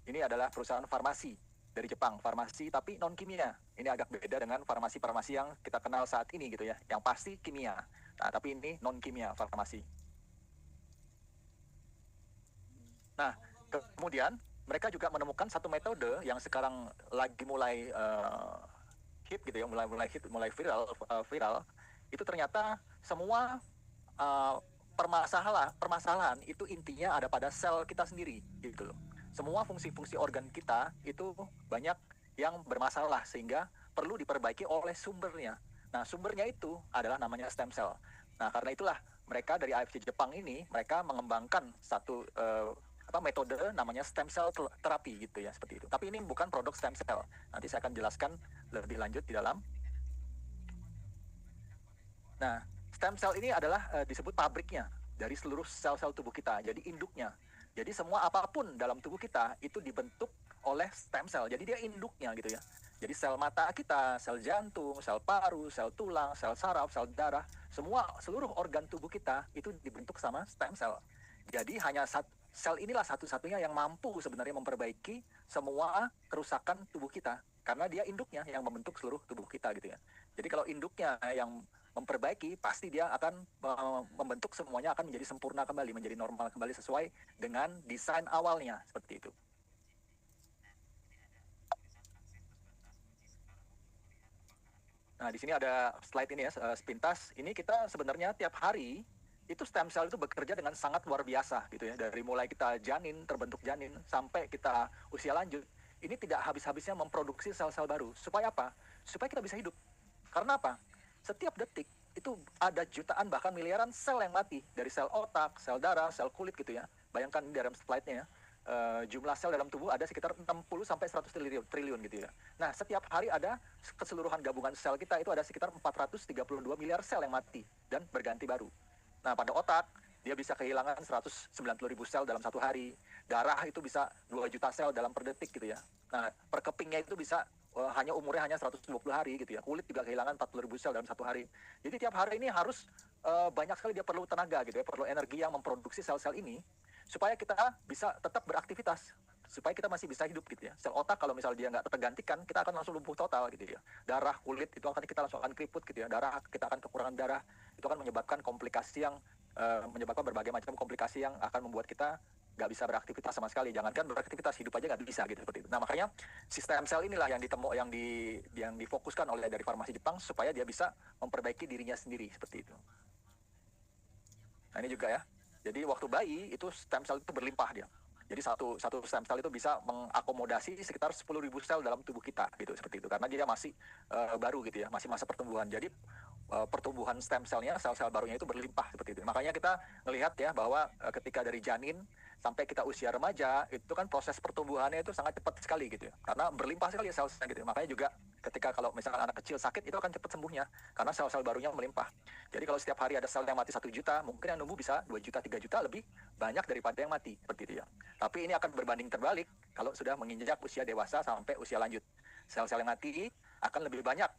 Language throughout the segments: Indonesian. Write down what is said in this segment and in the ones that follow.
Ini adalah perusahaan farmasi dari Jepang, farmasi tapi non kimia. Ini agak beda dengan farmasi-farmasi yang kita kenal saat ini gitu ya, yang pasti kimia. Nah, tapi ini non kimia farmasi. Nah, kemudian mereka juga menemukan satu metode yang sekarang lagi mulai hit gitu ya, mulai hit, mulai viral. Itu ternyata semua uh, permasalahan itu intinya ada pada sel kita sendiri gitu loh. Semua fungsi-fungsi organ kita itu banyak yang bermasalah sehingga perlu diperbaiki oleh sumbernya. Nah, sumbernya itu adalah namanya stem cell. Nah, karena itulah mereka dari AFC Jepang ini mereka mengembangkan satu metode namanya stem cell terapi gitu ya, seperti itu. Tapi ini bukan produk stem cell. Nanti saya akan jelaskan lebih lanjut di dalam. Nah, stem cell ini adalah disebut pabriknya dari seluruh sel-sel tubuh kita. Jadi induknya. Jadi semua apapun dalam tubuh kita itu dibentuk oleh stem cell. Jadi dia induknya gitu ya. Jadi sel mata kita, sel jantung, sel paru, sel tulang, sel saraf, sel darah, semua seluruh organ tubuh kita itu dibentuk sama stem cell. Jadi hanya sel inilah satu-satunya yang mampu sebenarnya memperbaiki semua kerusakan tubuh kita. Karena dia induknya yang membentuk seluruh tubuh kita gitu ya. Jadi kalau induknya yang memperbaiki, pasti dia akan membentuk semuanya akan menjadi sempurna kembali, menjadi normal kembali sesuai dengan desain awalnya, seperti itu. Nah, di sini ada slide ini ya, sepintas. Ini kita sebenarnya tiap hari itu stem cell itu bekerja dengan sangat luar biasa gitu ya. Dari mulai kita janin, terbentuk janin, sampai kita usia lanjut, ini tidak habis-habisnya memproduksi sel-sel baru. Supaya apa? Supaya kita bisa hidup. Karena apa? Setiap detik itu ada jutaan bahkan miliaran sel yang mati. Dari sel otak, sel darah, sel kulit gitu ya. Bayangkan di dalam slide-nya ya. Jumlah sel dalam tubuh ada sekitar 60 sampai 100 triliun gitu ya. Nah, setiap hari ada keseluruhan gabungan sel kita itu ada sekitar 432 miliar sel yang mati dan berganti baru. Nah, pada otak dia bisa kehilangan 190 ribu sel dalam satu hari. Darah itu bisa 2 juta sel dalam per detik gitu ya. Nah, per kepingnya itu bisa hanya umurnya hanya 120 hari gitu ya. Kulit juga kehilangan 40 ribu sel dalam satu hari. Jadi tiap hari ini harus banyak sekali dia perlu tenaga gitu ya, perlu energi yang memproduksi sel-sel ini supaya kita bisa tetap beraktivitas, supaya kita masih bisa hidup gitu ya. Sel otak kalau misalnya dia nggak tergantikan, kita akan langsung lumpuh total gitu ya. Darah, kulit itu akan kita langsung akan keriput gitu ya. Darah kita akan kekurangan darah, itu akan menyebabkan komplikasi yang menyebabkan berbagai macam komplikasi yang akan membuat kita nggak bisa beraktivitas sama sekali. Jangankan beraktivitas, hidup aja nggak bisa gitu seperti itu. Nah, makanya sistem sel inilah yang yang difokuskan oleh dari farmasi Jepang supaya dia bisa memperbaiki dirinya sendiri seperti itu. Nah, ini juga ya. Jadi waktu bayi itu stem cell itu berlimpah dia. Jadi satu stem cell itu bisa mengakomodasi sekitar 10.000 sel dalam tubuh kita gitu seperti itu. Karena dia masih baru gitu ya, masih masa pertumbuhan. Jadi pertumbuhan stem cellnya, sel-sel barunya itu berlimpah seperti itu. Makanya kita melihat ya bahwa ketika dari janin sampai kita usia remaja itu kan proses pertumbuhannya itu sangat cepat sekali gitu ya. Karena berlimpah sekali sel-sel gitu. Makanya juga ketika kalau misalkan anak kecil sakit itu akan cepat sembuhnya karena sel-sel barunya melimpah. Jadi kalau setiap hari ada sel yang mati 1 juta, mungkin yang numbuh bisa 2 juta, 3 juta lebih banyak daripada yang mati seperti itu ya. Tapi ini akan berbanding terbalik kalau sudah menginjak usia dewasa sampai usia lanjut. Sel-sel yang mati akan lebih banyak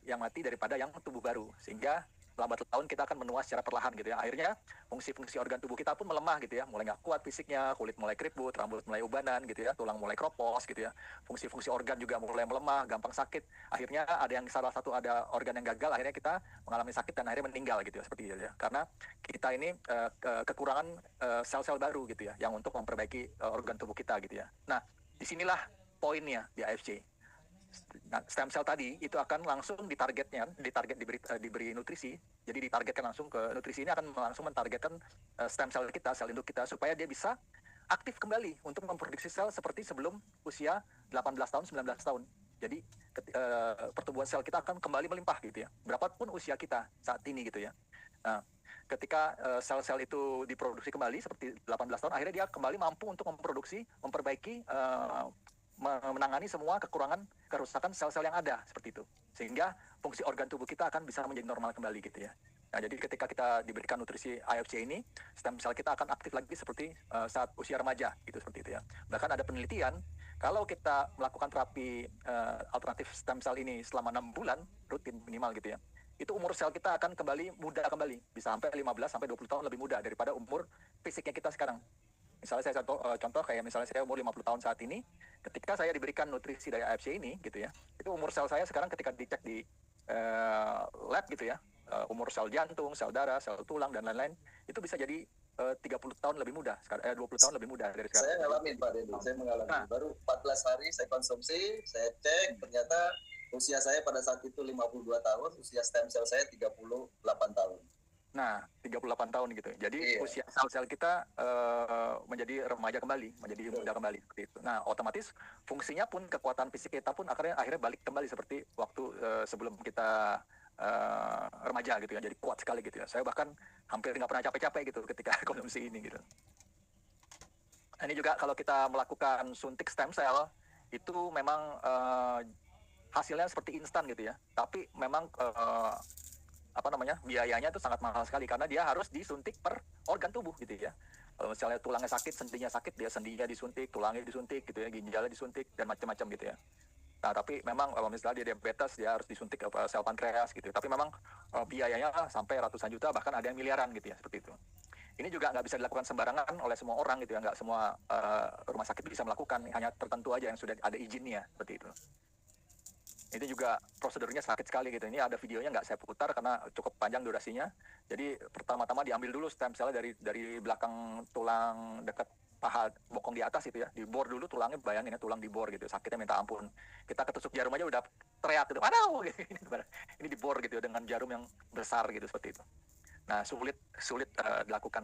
yang mati daripada yang tubuh baru, sehingga lambat laun kita akan menua secara perlahan gitu ya. Akhirnya fungsi-fungsi organ tubuh kita pun melemah gitu ya, mulai nggak kuat fisiknya, kulit mulai keriput, rambut mulai ubanan gitu ya, tulang mulai kropos gitu ya. Fungsi-fungsi organ juga mulai melemah, gampang sakit. Akhirnya ada yang salah satu ada organ yang gagal, akhirnya kita mengalami sakit dan akhirnya meninggal gitu ya, seperti itu ya. Karena kita ini kekurangan sel-sel baru gitu ya, yang untuk memperbaiki organ tubuh kita gitu ya. Nah, disinilah poinnya di AFC. Nah, stem cell tadi itu akan langsung diberi nutrisi. Jadi ditargetkan langsung ke nutrisi ini akan langsung mentargetkan stem cell kita, sel induk kita supaya dia bisa aktif kembali untuk memproduksi sel seperti sebelum usia 18 tahun, 19 tahun. Jadi pertumbuhan sel kita akan kembali melimpah gitu ya. Berapapun usia kita saat ini gitu ya. Nah, ketika sel-sel itu diproduksi kembali seperti 18 tahun, akhirnya dia kembali mampu untuk memperbaiki menangani semua kekurangan kerusakan sel-sel yang ada seperti itu, sehingga fungsi organ tubuh kita akan bisa menjadi normal kembali gitu ya. Nah, jadi ketika kita diberikan nutrisi IFC ini, stem sel kita akan aktif lagi seperti saat usia remaja gitu seperti itu ya. Bahkan ada penelitian kalau kita melakukan terapi alternatif stem cell ini selama 6 bulan rutin minimal gitu ya, itu umur sel kita akan kembali muda kembali, bisa sampai 15 sampai 20 tahun lebih muda daripada umur fisiknya kita sekarang. Misalnya saya contoh kayak misalnya saya umur 50 tahun saat ini, ketika saya diberikan nutrisi dari AFC ini gitu ya, itu umur sel saya sekarang ketika dicek di lab gitu ya, umur sel jantung, sel darah, sel tulang dan lain-lain, itu bisa jadi 30 tahun lebih muda, 20 tahun lebih muda dari sekarang. Saya ngalamin Pak Deddy, saya mengalami. Nah, baru 14 hari saya konsumsi, saya cek, ternyata usia saya pada saat itu 52 tahun, usia stem cell saya 38 tahun. Nah, 38 tahun gitu. Jadi usia sel-sel kita menjadi remaja kembali, menjadi muda kembali seperti itu. Nah, otomatis fungsinya pun, kekuatan fisik kita pun akhirnya balik kembali seperti waktu sebelum kita remaja gitu ya. Jadi kuat sekali gitu ya. Saya bahkan hampir nggak pernah capek-capek gitu ketika konsumsi ini gitu. Nah, ini juga kalau kita melakukan suntik stem cell itu memang hasilnya seperti instan gitu ya. Tapi memang biayanya itu sangat mahal sekali karena dia harus disuntik per organ tubuh gitu ya. Kalau misalnya tulangnya sakit, sendinya sakit, dia sendinya disuntik, tulangnya disuntik gitu ya, ginjalnya disuntik dan macam-macam gitu ya. Nah, tapi memang kalau misalnya dia diabetes, dia harus disuntik sel pankreas gitu. Tapi memang biayanya sampai ratusan juta, bahkan ada yang miliaran gitu ya, seperti itu. Ini juga nggak bisa dilakukan sembarangan oleh semua orang gitu ya, nggak semua rumah sakit bisa melakukan, hanya tertentu aja yang sudah ada izinnya, seperti itu. Itu juga prosedurnya sakit sekali gitu. Ini ada videonya, nggak saya putar karena cukup panjang durasinya. Jadi pertama-tama diambil dulu stem cell dari belakang tulang dekat paha bokong di atas itu ya, dibor dulu tulangnya, bayangin ya tulang dibor gitu, sakitnya minta ampun. Kita ketusuk jarum aja udah teriak gitu, aduh gitu. Ini dibor gitu dengan jarum yang besar gitu seperti itu. Nah, sulit dilakukan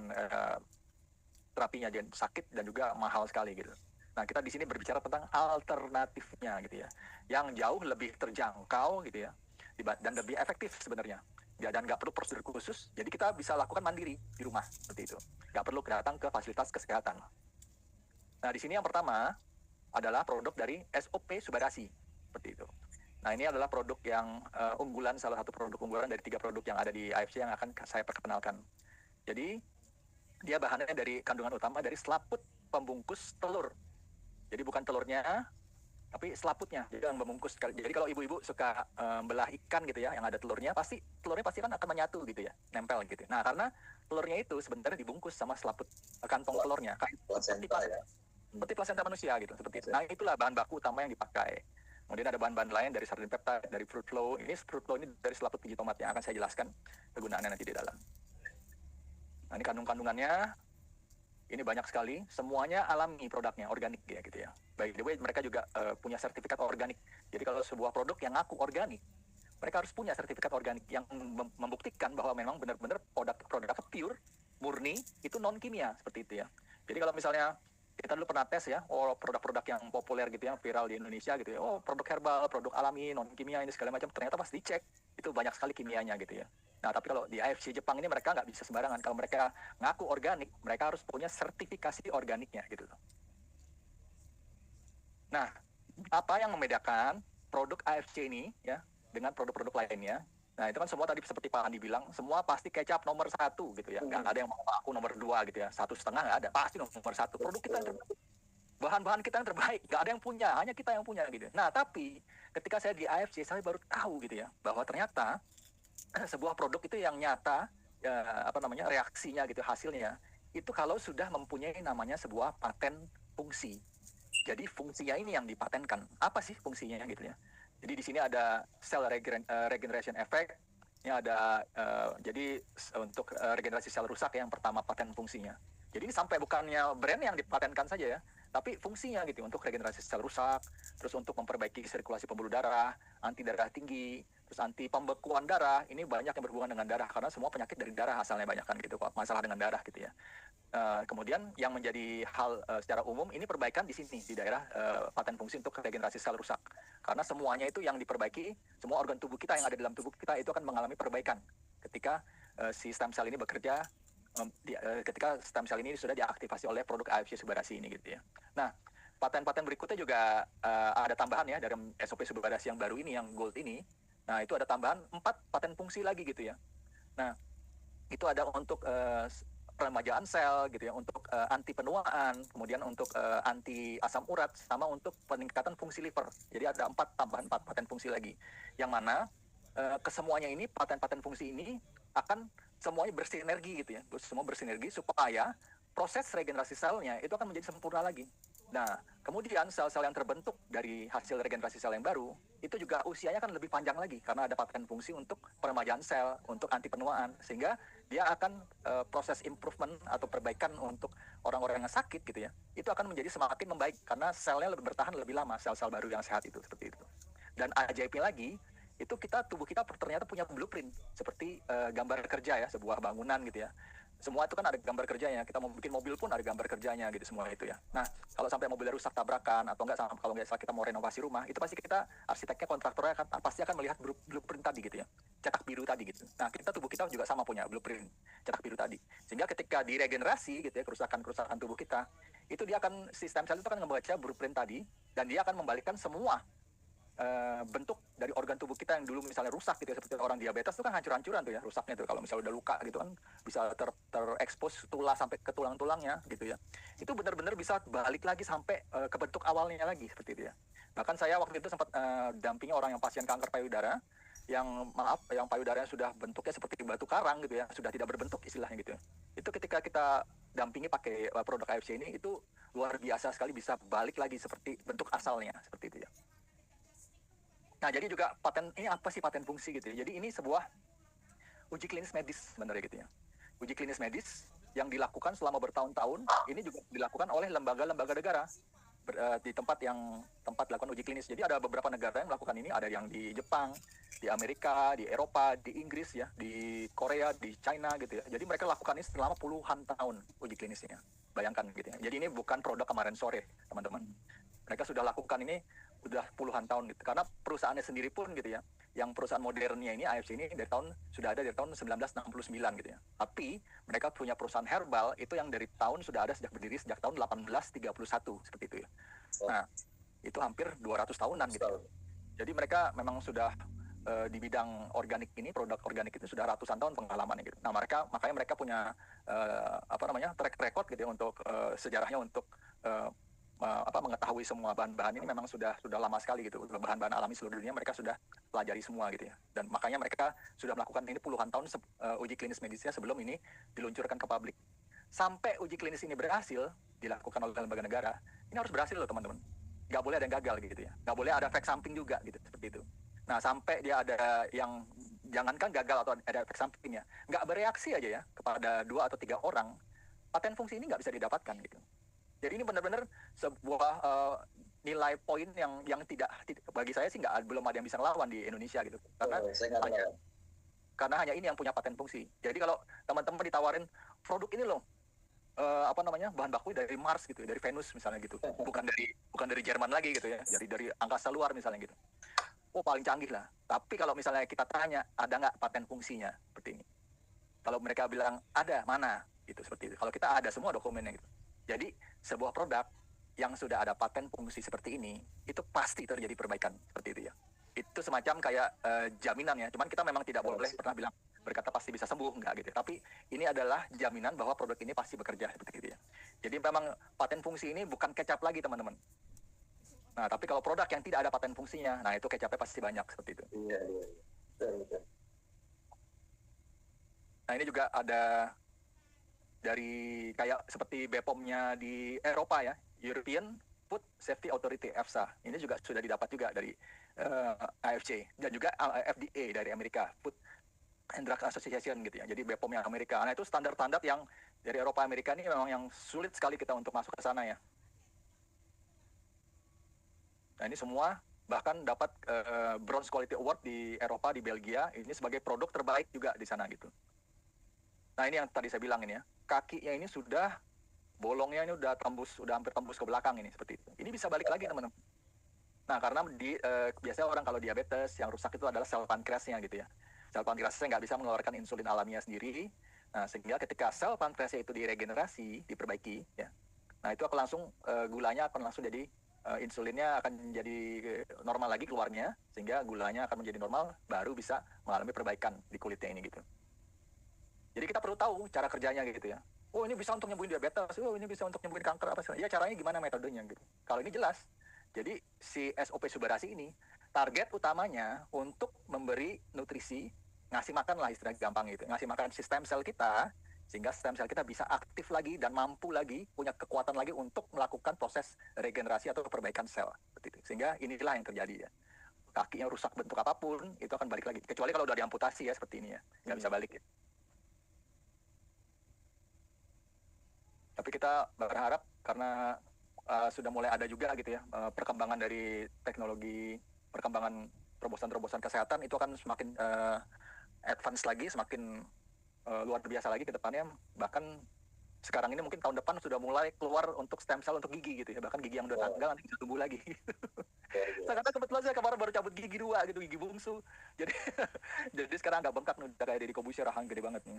terapinya, dan sakit dan juga mahal sekali gitu. Nah, kita di sini berbicara tentang alternatifnya gitu ya, yang jauh lebih terjangkau gitu ya, dan lebih efektif sebenarnya. Ya, dan nggak perlu prosedur khusus, jadi kita bisa lakukan mandiri di rumah seperti itu. Nggak perlu datang ke fasilitas kesehatan. Nah, di sini yang pertama adalah produk dari SOP Subarasi seperti itu. Nah, ini adalah produk yang unggulan, salah satu produk unggulan dari 3 produk yang ada di AFC yang akan saya perkenalkan. Jadi dia bahannya dari kandungan utama dari selaput pembungkus telur. Jadi bukan telurnya, tapi selaputnya, jadi yang membungkus. Jadi kalau ibu-ibu suka belah ikan gitu ya, yang ada telurnya pasti kan akan menyatu gitu ya, nempel gitu. Nah, karena telurnya itu sebenarnya dibungkus sama selaput kantong telurnya, seperti plasenta manusia gitu, seperti itu. Nah, itulah bahan baku utama yang dipakai. Kemudian ada bahan-bahan lain dari sardine peptide, dari fruit flow. Fruit flow ini dari selaput biji tomat yang akan saya jelaskan kegunaannya nanti di dalam. Nah, ini kandungannya. Ini banyak sekali, semuanya alami produknya, organik ya gitu ya. By the way, mereka juga punya sertifikat organik. Jadi kalau sebuah produk yang ngaku organik, mereka harus punya sertifikat organik yang membuktikan bahwa memang benar-benar produk pure, murni, itu non kimia seperti itu ya. Jadi kalau misalnya kita dulu pernah tes ya, produk-produk yang populer gitu ya, viral di Indonesia gitu ya, produk herbal, produk alami, non kimia ini segala macam, ternyata pas dicek itu banyak sekali kimianya gitu ya. Nah, tapi kalau di AFC Jepang ini mereka nggak bisa sembarangan. Kalau mereka ngaku organik, mereka harus punya sertifikasi organiknya gitu. Nah, apa yang membedakan produk AFC ini ya dengan produk-produk lainnya? Nah, itu kan semua tadi seperti Pak Andi bilang, semua pasti kecap nomor 1 gitu ya. Nggak ada yang mau aku nomor 2 gitu ya. 1,5 nggak ada, pasti nomor 1. Produk kita yang terbaik. Bahan-bahan kita yang terbaik, nggak ada yang punya, hanya kita yang punya gitu. Nah, tapi ketika saya di AFC, saya baru tahu gitu ya, bahwa ternyata sebuah produk itu yang nyata reaksinya gitu, hasilnya itu kalau sudah mempunyai namanya sebuah paten fungsi. Jadi fungsinya ini yang dipatenkan. Apa sih fungsinya gitu ya? Jadi di sini ada cell regeneration effect. Ini ada jadi untuk regenerasi sel rusak yang pertama paten fungsinya. Jadi ini sampai bukannya brand yang dipatenkan saja ya, tapi fungsinya gitu untuk regenerasi sel rusak, terus untuk memperbaiki sirkulasi pembuluh darah, anti darah tinggi, terus anti pembekuan darah. Ini banyak yang berhubungan dengan darah karena semua penyakit dari darah asalnya banyak kan gitu kok, masalah dengan darah gitu ya. Kemudian yang menjadi hal secara umum ini perbaikan di sini di daerah paten fungsi untuk regenerasi sel rusak. Karena semuanya itu yang diperbaiki, semua organ tubuh kita yang ada di dalam tubuh kita itu akan mengalami perbaikan ketika si stem cell ini bekerja, ketika stem cell ini sudah diaktifasi oleh produk AFC Subarasi ini gitu ya. Nah, paten-paten berikutnya juga ada tambahan ya dari SOP Subarasi yang baru ini, yang gold ini. Nah, itu ada tambahan 4 paten fungsi lagi gitu ya. Nah, itu ada untuk peremajaan sel gitu ya, untuk anti penuaan, kemudian untuk anti asam urat, sama untuk peningkatan fungsi liver. Jadi ada 4 tambahan 4 paten fungsi lagi. Yang mana kesemuanya ini, paten-paten fungsi ini akan semuanya bersinergi gitu ya. Semua bersinergi supaya proses regenerasi selnya itu akan menjadi sempurna lagi. Nah, kemudian sel-sel yang terbentuk dari hasil regenerasi sel yang baru, itu juga usianya kan lebih panjang lagi, karena ada paten fungsi untuk peremajaan sel, untuk anti penuaan, sehingga dia akan proses improvement atau perbaikan untuk orang-orang yang sakit gitu ya, itu akan menjadi semakin membaik, karena selnya lebih bertahan lebih lama, sel-sel baru yang sehat itu, seperti itu. Dan ajaibnya lagi, itu tubuh kita ternyata punya blueprint, seperti gambar kerja ya, sebuah bangunan gitu ya. Semua itu kan ada gambar kerjanya. Kita mau bikin mobil pun ada gambar kerjanya gitu semua itu ya. Nah, kalau sampai mobilnya rusak tabrakan atau enggak, kalau nggak salah kita mau renovasi rumah, itu pasti kita arsiteknya, kontraktornya pasti akan melihat blueprint tadi gitu ya. Cetak biru tadi gitu. Nah, tubuh kita juga sama punya blueprint cetak biru tadi. Sehingga ketika diregenerasi gitu ya, kerusakan tubuh kita, itu dia akan, sistem sel itu akan membaca blueprint tadi dan dia akan membalikkan semua bentuk dari organ tubuh kita yang dulu misalnya rusak gitu ya, seperti orang diabetes itu kan hancur-hancuran tuh ya rusaknya tuh, kalau misalnya udah luka gitu kan bisa terekspos tulang sampai ke tulang-tulangnya gitu ya, itu benar-benar bisa balik lagi sampai ke bentuk awalnya lagi seperti itu ya. Bahkan saya waktu itu sempat dampingi orang yang pasien kanker payudara yang payudaranya sudah bentuknya seperti batu karang gitu ya, sudah tidak berbentuk istilahnya gitu ya. Itu ketika kita dampingi pakai produk AFC ini, itu luar biasa sekali, bisa balik lagi seperti bentuk asalnya seperti itu ya. Nah, jadi juga paten ini apa sih paten fungsi gitu ya. Jadi ini sebuah uji klinis medis sebenarnya gitu ya. Uji klinis medis yang dilakukan selama bertahun-tahun, ini juga dilakukan oleh lembaga-lembaga negara di tempat dilakukan uji klinis. Jadi ada beberapa negara yang melakukan ini, ada yang di Jepang, di Amerika, di Eropa, di Inggris ya, di Korea, di China gitu ya. Jadi mereka lakukan ini selama puluhan tahun uji klinisnya. Bayangkan gitu ya. Jadi ini bukan produk kemarin sore, teman-teman. Mereka sudah lakukan ini udah puluhan tahun gitu. Karena perusahaannya sendiri pun gitu ya, yang perusahaan modernnya ini AFC ini sudah ada dari tahun 1969 gitu ya. Tapi mereka punya perusahaan herbal itu yang dari tahun sudah ada berdiri sejak tahun 1831 seperti itu ya. Nah, itu hampir 200 tahunan gitu. Jadi mereka memang sudah di bidang organik ini, produk organik itu sudah ratusan tahun pengalamannya gitu. Nah, makanya mereka punya track record gitu ya untuk sejarahnya untuk mengetahui semua bahan-bahan ini memang sudah lama sekali gitu. Bahan-bahan alami seluruh dunia mereka sudah pelajari semua gitu ya. Dan makanya mereka sudah melakukan ini puluhan tahun uji klinis medisnya sebelum ini diluncurkan ke publik. Sampai uji klinis ini berhasil dilakukan oleh lembaga negara, ini harus berhasil loh teman-teman. Nggak boleh ada yang gagal gitu ya. Nggak boleh ada efek samping juga gitu, seperti itu. Nah, sampai dia ada yang, jangankan gagal atau ada efek sampingnya, nggak bereaksi aja ya kepada 2 atau 3 orang, paten fungsi ini nggak bisa didapatkan gitu. Jadi ini benar-benar sebuah nilai poin yang tidak bagi saya sih belum ada yang bisa ngelawan di Indonesia gitu. Karena hanya ini yang punya paten fungsi. Jadi kalau teman-teman ditawarin produk ini loh, bahan baku dari Mars gitu, dari Venus misalnya gitu, bukan dari Jerman lagi gitu ya, dari angkasa luar misalnya gitu. Oh, paling canggih lah. Tapi kalau misalnya kita tanya ada nggak paten fungsinya seperti ini, kalau mereka bilang ada, mana gitu, seperti itu. Kalau kita ada semua dokumennya gitu. Jadi sebuah produk yang sudah ada paten fungsi seperti ini, itu pasti terjadi perbaikan seperti itu ya. Itu semacam kayak jaminan ya. Cuman kita memang tidak boleh pernah berkata pasti bisa sembuh, enggak gitu. Tapi ini adalah jaminan bahwa produk ini pasti bekerja seperti itu ya. Jadi memang paten fungsi ini bukan kecap lagi teman-teman. Nah, tapi kalau produk yang tidak ada paten fungsinya, nah itu kecapnya pasti banyak seperti itu. Iya. Betul. Nah, ini juga ada dari kayak seperti BPOM-nya di Eropa ya, European Food Safety Authority EFSA. Ini juga sudah didapat juga dari AFC dan juga FDA dari Amerika, Food and Drug Association gitu ya. Jadi BPOM yang Amerika. Nah, itu standar-standar yang dari Eropa Amerika ini memang yang sulit sekali kita untuk masuk ke sana ya. Nah, ini semua bahkan dapat Bronze Quality Award di Eropa, di Belgia, ini sebagai produk terbaik juga di sana gitu. Nah, ini yang tadi saya bilang ini ya, kakinya ini sudah, bolongnya ini udah hampir tembus ke belakang ini, seperti itu. Ini bisa balik lagi teman-teman. Nah, karena biasanya orang kalau diabetes, yang rusak itu adalah sel pankreasnya gitu ya. Sel pankreasnya nggak bisa mengeluarkan insulin alamiah sendiri. Nah, sehingga ketika sel pankreasnya itu diregenerasi, diperbaiki, ya, nah itu akan langsung, gulanya akan langsung jadi, insulinnya akan jadi normal lagi keluarnya, sehingga gulanya akan menjadi normal, baru bisa mengalami perbaikan di kulitnya ini gitu. Jadi kita perlu tahu cara kerjanya gitu ya. Oh, ini bisa untuk nyembuhin diabetes, oh ini bisa untuk nyembuhin kanker apa sih? Ya caranya gimana, metodenya gitu. Kalau ini jelas. Jadi si SOP Subarasi ini target utamanya untuk memberi nutrisi, ngasih makan lah istilah gampang gitu. Ngasih makan sistem sel kita sehingga stem cell kita bisa aktif lagi dan mampu lagi, punya kekuatan lagi untuk melakukan proses regenerasi atau perbaikan sel. Seperti itu. Sehingga inilah yang terjadi ya. Kakinya rusak bentuk apapun, itu akan balik lagi. Kecuali kalau udah diamputasi ya seperti ini ya, nggak bisa balik ya. Tapi kita berharap karena sudah mulai ada juga gitu ya perkembangan dari teknologi, perkembangan terobosan-terobosan kesehatan itu akan semakin advance lagi, semakin luar biasa lagi ke depannya. Bahkan sekarang ini mungkin tahun depan sudah mulai keluar untuk stem cell untuk gigi gitu ya, bahkan gigi yang udah tanggal nanti bisa tumbuh lagi. Karena kebetulan saya kemarin baru cabut gigi 2 gitu, gigi bungsu. Jadi jadi sekarang agak bengkak nih, udah kayak Deddy Corbuzier, rahang gede banget nih.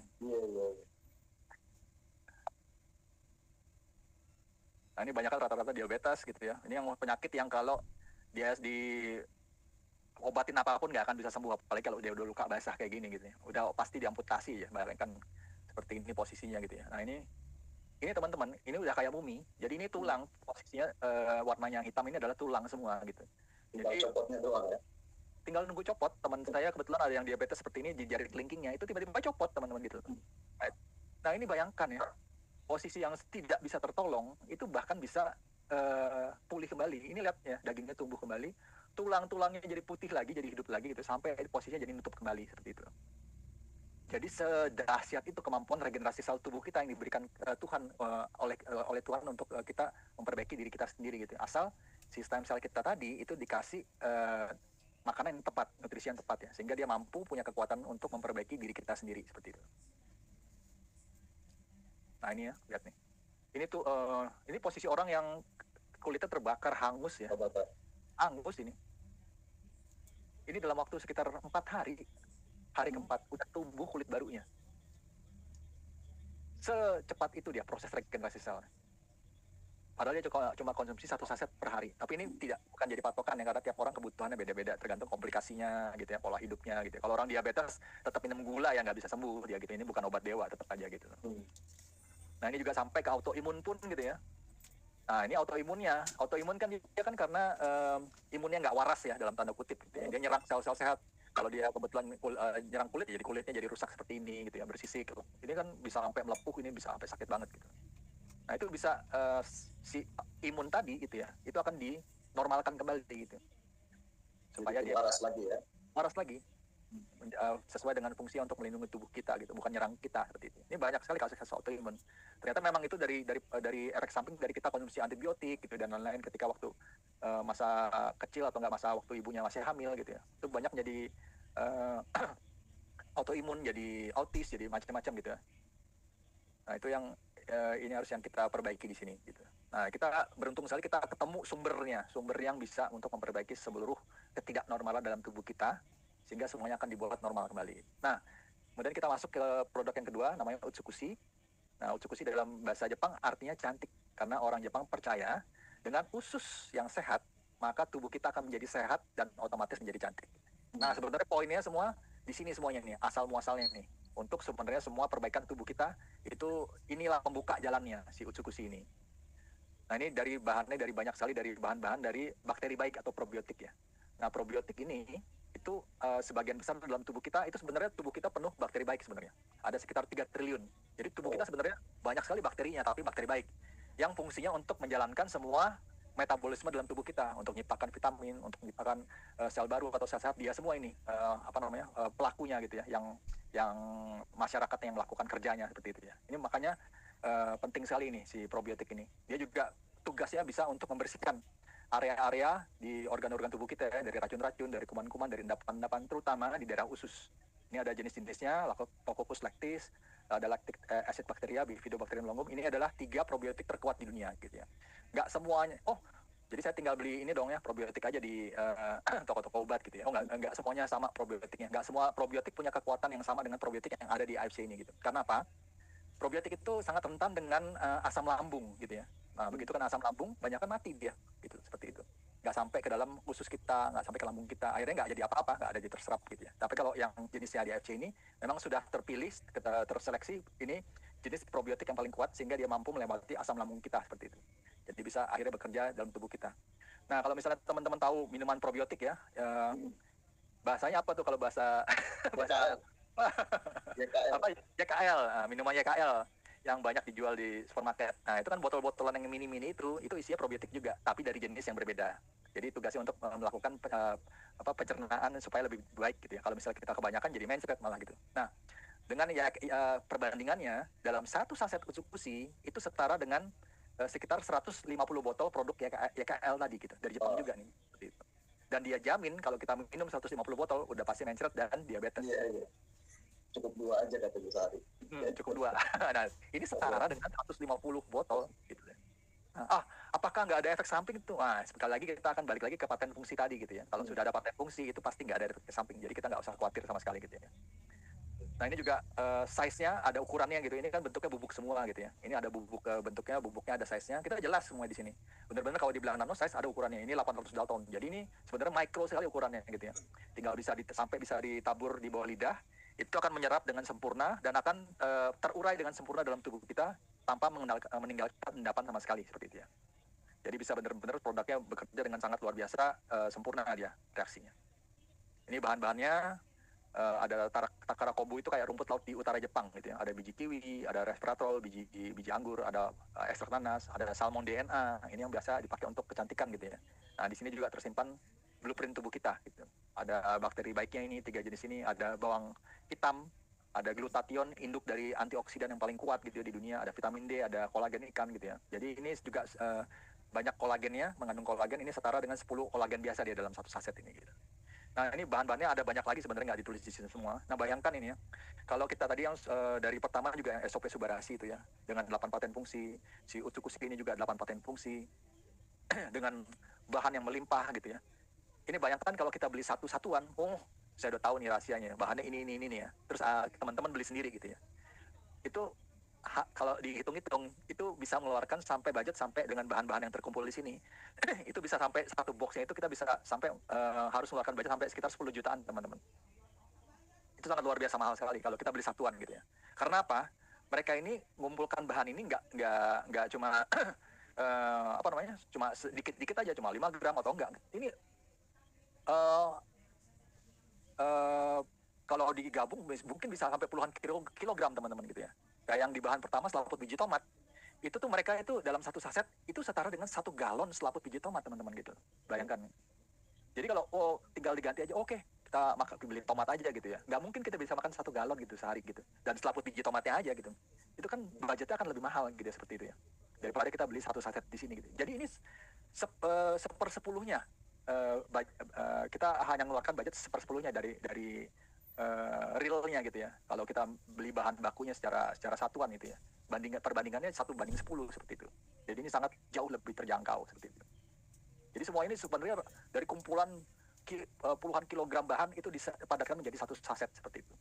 Nah ini banyak kan rata-rata diabetes gitu ya. Ini yang penyakit yang kalau dia obatin apapun nggak akan bisa sembuh, apalagi kalau dia udah luka basah kayak gini gitu ya. Udah pasti diamputasi ya, bayangkan seperti ini posisinya gitu ya. Nah ini teman-teman, ini udah kayak mumi. Jadi ini tulang, posisinya warnanya hitam ini adalah tulang semua gitu. Jadi copotnya doang ya. Tinggal nunggu copot. Teman saya kebetulan ada yang diabetes seperti ini, di jari kelingkingnya itu tiba-tiba copot teman-teman gitu. Nah ini bayangkan ya, posisi yang tidak bisa tertolong itu bahkan bisa pulih kembali. Ini lihat ya, dagingnya tumbuh kembali, tulang-tulangnya jadi putih lagi, jadi hidup lagi gitu, sampai posisinya jadi nutup kembali seperti itu. Jadi sedahsyat itu kemampuan regenerasi sel tubuh kita yang diberikan Tuhan oleh Tuhan untuk kita memperbaiki diri kita sendiri gitu. Asal si stem cell kita tadi itu dikasih makanan yang tepat, nutrisi yang tepat ya, sehingga dia mampu punya kekuatan untuk memperbaiki diri kita sendiri seperti itu. Nah ini ya, lihat nih. Ini tuh ini posisi orang yang kulitnya terbakar, hangus ya. Hangus ini. Ini dalam waktu sekitar 4 hari. Hari keempat udah tumbuh kulit barunya. Secepat itu dia proses regenerasi sel. Padahal dia cuma konsumsi 1 saset per hari. Tapi ini bukan jadi patokan ya, karena tiap orang kebutuhannya beda-beda, tergantung komplikasinya gitu ya, pola hidupnya gitu ya. Kalau orang diabetes tetap minum gula ya nggak bisa sembuh dia gitu. Ini bukan obat dewa, tetap aja gitu. Nah ini juga sampai ke autoimun pun gitu ya. Nah ini autoimun kan dia kan karena imunnya nggak waras ya dalam tanda kutip gitu ya. Dia nyerang sel-sel sehat. Kalau dia kebetulan nyerang kulit, jadi kulitnya jadi rusak seperti ini gitu ya, bersisik. Ini kan bisa sampai melepuh, ini bisa sampai sakit banget gitu. Nah itu bisa si imun tadi gitu ya, itu akan dinormalkan kembali gitu. Supaya jadi dia waras lagi. Sesuai dengan fungsi untuk melindungi tubuh kita gitu, bukan nyerang kita seperti itu. Ini banyak sekali kasus autoimun. Ternyata memang itu dari efek samping dari kita konsumsi antibiotik gitu dan lain-lain ketika waktu masa kecil atau enggak masa waktu ibunya masih hamil gitu ya. Itu banyak jadi autoimun, jadi autis, jadi macam-macam gitu ya. Nah, itu yang ini harus yang kita perbaiki di sini gitu. Nah, kita beruntung sekali kita ketemu sumber yang bisa untuk memperbaiki seluruh ketidaknormalan dalam tubuh kita, sehingga semuanya akan dibuat normal kembali. Nah, kemudian kita masuk ke produk yang kedua, namanya Utsukushi. Nah, Utsukushi dalam bahasa Jepang artinya cantik, karena orang Jepang percaya dengan usus yang sehat, maka tubuh kita akan menjadi sehat dan otomatis menjadi cantik. Nah, sebenarnya poinnya semua di sini semuanya nih, asal muasalnya nih. Untuk sebenarnya semua perbaikan tubuh kita, itu inilah pembuka jalannya, si Utsukushi ini. Nah, ini dari bahannya dari banyak sekali, dari bahan-bahan dari bakteri baik atau probiotik ya. Nah, probiotik ini itu sebagian besar dalam tubuh kita itu sebenarnya tubuh kita penuh bakteri baik sebenarnya. Ada sekitar 3 triliun. Jadi tubuh kita sebenarnya banyak sekali bakterinya, tapi bakteri baik yang fungsinya untuk menjalankan semua metabolisme dalam tubuh kita, untuk menciptakan vitamin, untuk menciptakan sel baru atau sel sehat. Dia semua ini pelakunya gitu ya, yang masyarakatnya yang melakukan kerjanya seperti itu ya. Ini makanya penting sekali ini si probiotik ini. Dia juga tugasnya bisa untuk membersihkan area-area di organ-organ tubuh kita ya, dari racun-racun, dari kuman-kuman, dari endapan-endapan, terutama di daerah usus. Ini ada jenis-jenisnya, Lactobacillus lactis, ada lactic acid bacteria, Bifidobacterium longum. Ini adalah 3 probiotik terkuat di dunia gitu ya. Nggak semuanya, jadi saya tinggal beli ini dong ya, probiotik aja di toko-toko obat gitu ya. Nggak semuanya sama probiotiknya. Nggak semua probiotik punya kekuatan yang sama dengan probiotik yang ada di AFC ini gitu. Karena apa? Probiotik itu sangat rentan dengan asam lambung gitu ya. Nah, begitu kan asam lambung, banyak kan mati dia, gitu, seperti itu. Nggak sampai ke dalam usus kita, nggak sampai ke lambung kita. Akhirnya nggak jadi apa-apa, nggak ada jadi terserap gitu ya. Tapi kalau yang jenisnya ADFC ini, memang sudah terpilih, terseleksi, ini jenis probiotik yang paling kuat, sehingga dia mampu melewati asam lambung kita, seperti itu. Jadi bisa akhirnya bekerja dalam tubuh kita. Nah, kalau misalnya teman-teman tahu minuman probiotik ya, bahasanya apa tuh kalau bahasa... YKL. Apa YKL, minuman YKL yang banyak dijual di supermarket. Nah, itu kan botol-botolan yang mini-mini itu isinya probiotik juga, tapi dari jenis yang berbeda. Jadi tugasnya untuk melakukan pencernaan supaya lebih baik gitu ya. Kalau misalnya kita kebanyakan jadi mencret malah gitu. Nah, dengan perbandingannya dalam satu saset Utsukushi itu setara dengan sekitar 150 botol produk YKL tadi gitu dari Jepang juga nih. Seperti itu. Dan dia jamin kalau kita minum 150 botol udah pasti mencret dan diabetes. Iya. Cukup 2 aja katanya sehari. Cukup 2. Nah, ini setara dengan 150 botol gitu. Apakah nggak ada efek samping itu? Nah, sekali lagi kita akan balik lagi ke paten fungsi tadi gitu ya. Kalau sudah ada paten fungsi itu pasti nggak ada efek samping. Jadi kita nggak usah khawatir sama sekali gitu ya. Nah ini juga size-nya ada ukurannya gitu. Ini kan bentuknya bubuk semua gitu ya. Ini ada bubuknya ada size-nya. Kita jelas semua di sini. Benar-benar kalau dibilang nano size ada ukurannya. Ini 800 Dalton. Jadi ini sebenarnya micro sekali ukurannya gitu ya. Tinggal sampai bisa ditabur di bawah lidah. Itu akan menyerap dengan sempurna dan akan terurai dengan sempurna dalam tubuh kita tanpa meninggalkan endapan sama sekali seperti itu ya. Jadi bisa benar-benar produknya bekerja dengan sangat luar biasa sempurna dia reaksinya. Ini bahan-bahannya ada takara kobu itu kayak rumput laut di utara Jepang gitu ya. Ada biji kiwi, ada resveratrol, biji anggur, ada ekstrak nanas, ada salmon DNA. Ini yang biasa dipakai untuk kecantikan gitu ya. Nah, di sini juga tersimpan blueprint tubuh kita gitu. Ada bakteri baiknya ini 3 jenis ini, ada bawang hitam, ada glutathione, induk dari antioksidan yang paling kuat gitu ya di dunia, ada vitamin D, ada kolagen ikan gitu ya. Jadi ini juga banyak kolagennya, mengandung kolagen. Ini setara dengan 10 kolagen biasa dia dalam satu saset ini gitu. Nah ini bahan-bahannya ada banyak lagi sebenarnya nggak ditulis di sini semua. Nah bayangkan ini ya, kalau kita tadi yang dari pertama juga yang SOP Subarashi itu ya, dengan 8 paten fungsi, si Utsukushi ini juga 8 paten fungsi, dengan bahan yang melimpah gitu ya. Ini bayangkan kalau kita beli satu satuan, saya udah tahu nih rahasianya, bahannya ini nih ya. Terus teman-teman beli sendiri gitu ya. Itu kalau dihitung-hitung itu bisa mengeluarkan sampai budget sampai dengan bahan-bahan yang terkumpul di sini itu bisa sampai satu boxnya itu kita bisa sampai harus mengeluarkan budget sampai sekitar 10 jutaan teman-teman. Itu sangat luar biasa mahal sekali kalau kita beli satuan gitu ya. Karena apa? Mereka ini mengumpulkan bahan ini nggak cuma cuma sedikit-dikit aja, cuma 5 gram atau enggak. Ini kalau digabung mungkin bisa sampai puluhan kilogram teman-teman gitu ya. Kayak yang di bahan pertama selaput biji tomat, itu tuh mereka itu dalam satu saset itu setara dengan 1 galon selaput biji tomat teman-teman gitu. Bayangkan. Jadi kalau tinggal diganti aja, oke, kita beli tomat aja gitu ya. Nggak mungkin kita bisa makan 1 galon gitu sehari gitu. Dan selaput biji tomatnya aja gitu. Itu kan budgetnya akan lebih mahal gitu ya, seperti itu ya. Daripada kita beli satu saset di sini gitu. Jadi ini sepersepuluhnya kita hanya mengeluarkan budget sepersepuluhnya dari realnya gitu ya. Kalau kita beli bahan bakunya secara satuan itu ya. Perbandingannya 1:10 seperti itu. Jadi ini sangat jauh lebih terjangkau seperti itu. Jadi semua ini sebenarnya dari kumpulan puluhan kilogram bahan itu dipadatkan menjadi satu saset seperti itu.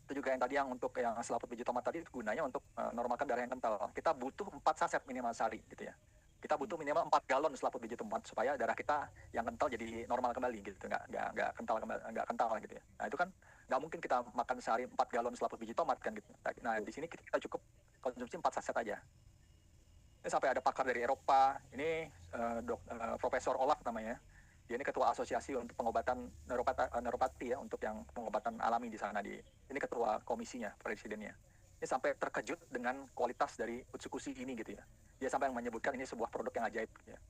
Itu juga yang tadi untuk yang selaput biji tomat tadi gunanya untuk normalkan darah yang kental. Kita butuh 4 saset minimal sehari gitu ya. Kita butuh minimal 4 galon selaput biji tomat supaya darah kita yang kental jadi normal kembali gitu, nggak kental gitu ya. Nah itu kan nggak mungkin kita makan sehari 4 galon selaput biji tomat kan gitu. Nah di sini kita cukup konsumsi 4 saset aja. Ini sampai ada pakar dari Eropa, ini Profesor Olaf namanya. Dia ini ketua asosiasi untuk pengobatan neuropati ya, untuk yang pengobatan alami di sana. Ini ketua komisinya, presidennya. Ini sampai terkejut dengan kualitas dari Utsukushi ini gitu ya. Dia sampai menyebutkan ini sebuah produk yang ajaib gitu ya.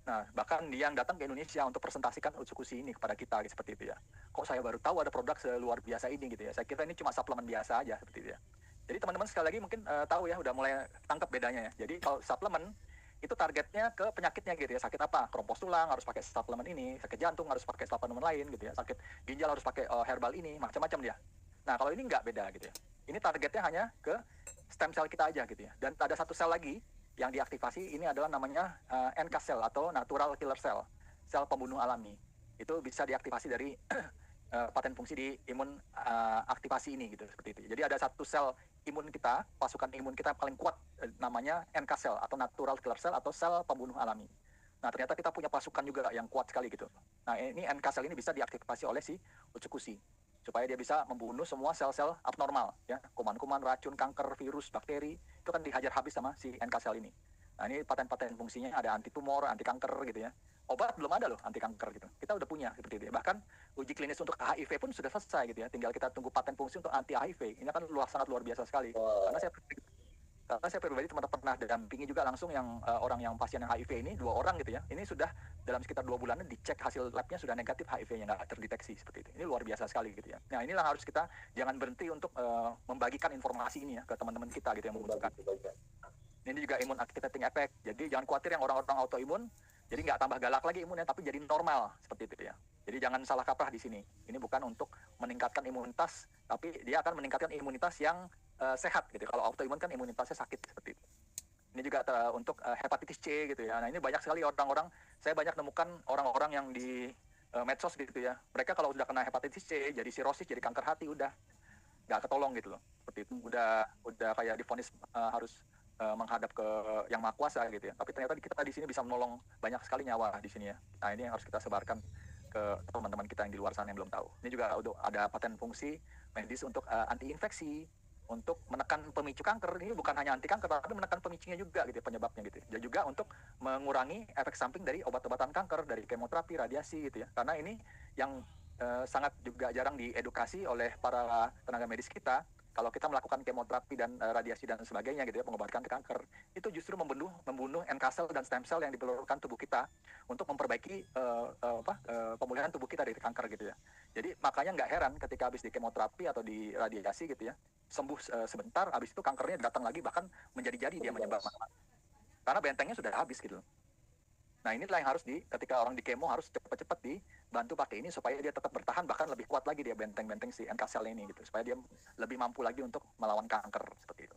Nah, bahkan dia yang datang ke Indonesia untuk presentasikan Utsukushi ini kepada kita gitu, seperti itu ya. Kok saya baru tahu ada produk seluar biasa ini gitu ya. Saya kira ini cuma suplemen biasa aja seperti itu ya. Jadi teman-teman sekali lagi mungkin tahu ya, udah mulai tangkap bedanya ya. Jadi kalau suplemen itu targetnya ke penyakitnya gitu ya. Sakit apa? Keropos tulang harus pakai suplemen ini, sakit jantung harus pakai suplemen lain gitu ya. Sakit ginjal harus pakai herbal ini, macam-macam dia. Nah, kalau ini nggak beda gitu ya. Ini targetnya hanya ke stem cell kita aja gitu ya. Dan ada satu sel lagi yang diaktifasi, ini adalah namanya NK cell atau natural killer cell, sel pembunuh alami. Itu bisa diaktifasi dari paten fungsi di imun aktivasi ini gitu, seperti itu. Jadi ada satu sel imun kita, pasukan imun kita paling kuat, namanya NK cell atau natural killer cell atau sel pembunuh alami. Nah ternyata kita punya pasukan juga yang kuat sekali gitu. Nah ini NK cell ini bisa diaktifasi oleh si Utsukushi supaya dia bisa membunuh semua sel-sel abnormal ya, kuman-kuman, racun, kanker, virus, bakteri, itu kan dihajar habis sama si NK cell ini. Nah ini paten-paten fungsinya ada anti tumor, anti kanker gitu ya, obat belum ada loh anti kanker gitu. Kita udah punya seperti itu ya. Bahkan uji klinis untuk HIV pun sudah selesai gitu ya. Tinggal kita tunggu paten fungsi untuk anti HIV. Ini kan sangat luar biasa sekali. Karena saya pribadi pernah dampingi juga langsung yang orang yang pasien yang HIV ini 2 orang gitu ya. Ini sudah dalam sekitar 2 bulan dicek hasil labnya sudah negatif HIV-nya, nggak terdeteksi seperti itu. Ini luar biasa sekali gitu ya. Nah inilah harus kita jangan berhenti untuk membagikan informasi ini ya ke teman-teman kita gitu yang membutuhkan. Ini juga imun activating effect. Jadi jangan khawatir yang orang-orang autoimun, jadi nggak tambah galak lagi imunnya, tapi jadi normal seperti itu ya. Jadi jangan salah kaprah di sini. Ini bukan untuk meningkatkan imunitas, tapi dia akan meningkatkan imunitas yang sehat gitu. Kalau autoimun kan imunitasnya sakit seperti itu. Ini juga untuk hepatitis C gitu ya. Nah ini banyak sekali orang-orang, saya banyak nemukan orang-orang yang di medsos gitu ya. Mereka kalau sudah kena hepatitis C, jadi sirosis, jadi kanker hati, udah nggak ketolong gitu loh. Seperti itu. Udah kayak divonis harus menghadap ke yang maha kuasa gitu ya. Tapi ternyata kita di sini bisa menolong banyak sekali nyawa di sini ya. Nah ini yang harus kita sebarkan ke teman-teman kita yang di luar sana yang belum tahu. Ini juga ada paten fungsi medis untuk anti infeksi, untuk menekan pemicu kanker. Ini bukan hanya anti kanker, tapi menekan pemicunya juga gitu ya, penyebabnya gitu ya. Dan juga untuk mengurangi efek samping dari obat-obatan kanker, dari kemoterapi, radiasi gitu ya. Karena ini yang sangat juga jarang diedukasi oleh para tenaga medis kita. Kalau kita melakukan kemoterapi dan radiasi dan sebagainya gitu ya, pengobatan kanker, itu justru membunuh NK sel dan stem cell yang dipelurkan tubuh kita untuk memperbaiki pemulihan tubuh kita dari kanker gitu ya. Jadi makanya nggak heran ketika habis di kemoterapi atau di radiasi gitu ya, sembuh sebentar, habis itu kankernya datang lagi, bahkan menjadi-jadi dia menyebab karena bentengnya sudah habis gitu. Nah inilah yang harus ketika orang di kemo harus cepat-cepat dibantu pakai ini supaya dia tetap bertahan, bahkan lebih kuat lagi dia benteng-benteng si NK sel ini gitu, supaya dia lebih mampu lagi untuk melawan kanker seperti itu.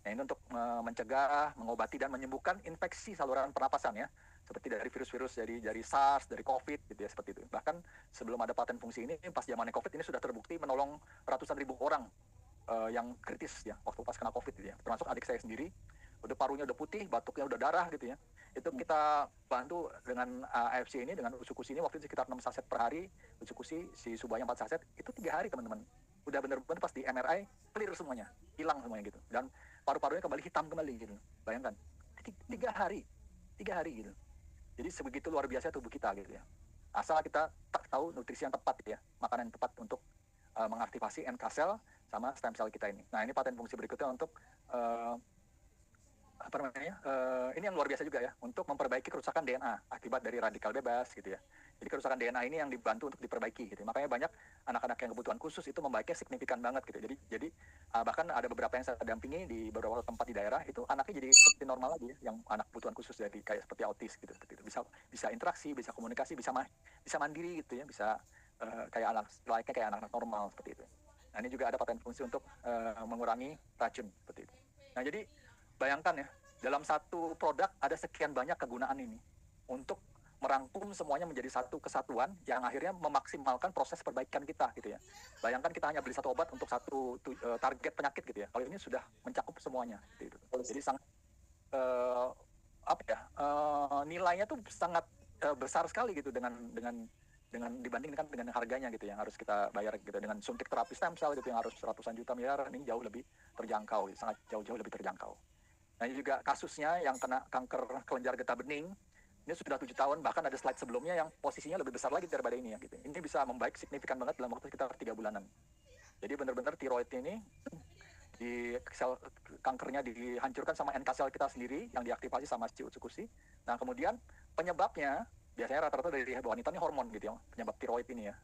Nah ini untuk mencegah, mengobati dan menyembuhkan infeksi saluran pernapasan ya, seperti dari virus-virus dari SARS, dari COVID gitu ya, seperti itu. Bahkan sebelum ada paten fungsi ini, pas zamannya COVID ini sudah terbukti menolong ratusan ribu orang yang kritis ya waktu pas kena COVID gitu ya, termasuk adik saya sendiri. Udah parunya udah putih, batuknya udah darah gitu ya. Itu kita bantu dengan AFC ini, dengan Usukusi ini, waktu itu sekitar 6 saset per hari. Usukusi, si Subanya 4 saset, itu 3 hari teman-teman. Udah bener-bener pas di MRI, clear semuanya, hilang semuanya gitu. Dan paru-parunya kembali hitam kembali gitu. Bayangkan, 3 hari gitu. Jadi sebegitu luar biasa tubuh kita gitu ya. Asal kita tahu nutrisi yang tepat ya, makanan yang tepat untuk mengaktifasi NK sel sama stem cell kita ini. Nah ini paten fungsi berikutnya untuk ini yang luar biasa juga ya, untuk memperbaiki kerusakan DNA akibat dari radikal bebas gitu ya. Jadi kerusakan DNA ini yang dibantu untuk diperbaiki gitu. Makanya banyak anak-anak yang kebutuhan khusus itu membaiknya signifikan banget gitu. Jadi bahkan ada beberapa yang saya dampingi di beberapa tempat di daerah, itu anaknya jadi seperti normal lagi ya, yang anak kebutuhan khusus, jadi kayak seperti autis gitu, seperti itu. Bisa interaksi, bisa komunikasi, bisa mandiri gitu ya, bisa kayak anak normal seperti itu. Nah ini juga ada paten fungsi untuk mengurangi racun seperti itu. Nah jadi bayangkan ya, dalam satu produk ada sekian banyak kegunaan ini untuk merangkum semuanya menjadi satu kesatuan yang akhirnya memaksimalkan proses perbaikan kita gitu ya. Bayangkan kita hanya beli satu obat untuk satu target penyakit gitu ya. Kalau ini sudah mencakup semuanya gitu. Jadi sangat nilainya tuh sangat besar sekali gitu dengan dibandingkan dengan harganya gitu yang harus kita bayar gitu, dengan suntik terapi stem cell gitu yang harus ratusan juta miliar, ini jauh lebih terjangkau, sangat jauh lebih terjangkau. Nah ini juga kasusnya yang kena kanker kelenjar getah bening, ini sudah 7 tahun, bahkan ada slide sebelumnya yang posisinya lebih besar lagi daripada ini ya gitu. Ini bisa membaik signifikan banget dalam waktu sekitar 3 bulanan. Jadi benar-benar tiroid ini di sel kankernya dihancurkan sama NK sel kita sendiri yang diaktifasi sama si Utsukushi. Nah kemudian penyebabnya biasanya rata-rata dari wanita ini hormon gitu ya, penyebab tiroid ini ya.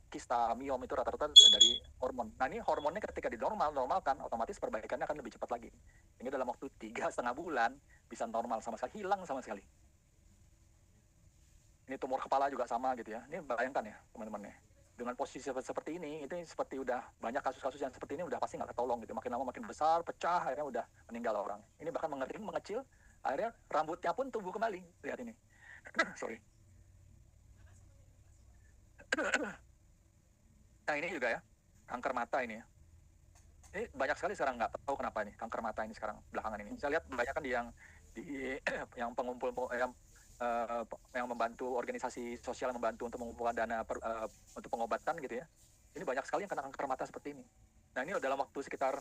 Kista, miom itu rata-rata dari hormon. Nah ini hormonnya ketika dinormalkan, otomatis perbaikannya akan lebih cepat lagi. Ini dalam waktu 3,5 bulan bisa normal sama sekali, hilang sama sekali. Ini tumor kepala juga sama gitu ya. Ini bayangkan ya teman-teman ya. Dengan posisi seperti ini, itu seperti udah banyak kasus-kasus yang seperti ini udah pasti nggak ketolong gitu. Makin lama makin besar, pecah, akhirnya udah meninggal orang. Ini bahkan mengering, mengecil, akhirnya rambutnya pun tumbuh kembali. Lihat ini. Sorry. Nah ini juga ya, kanker mata ini ya. Ini banyak sekali sekarang nggak tahu kenapa nih kanker mata ini sekarang belakangan ini. Saya lihat banyak kan yang pengumpul yang membantu organisasi sosial, membantu untuk mengumpulkan dana untuk pengobatan gitu ya. Ini banyak sekali yang kena kanker mata seperti ini. Nah ini dalam waktu sekitar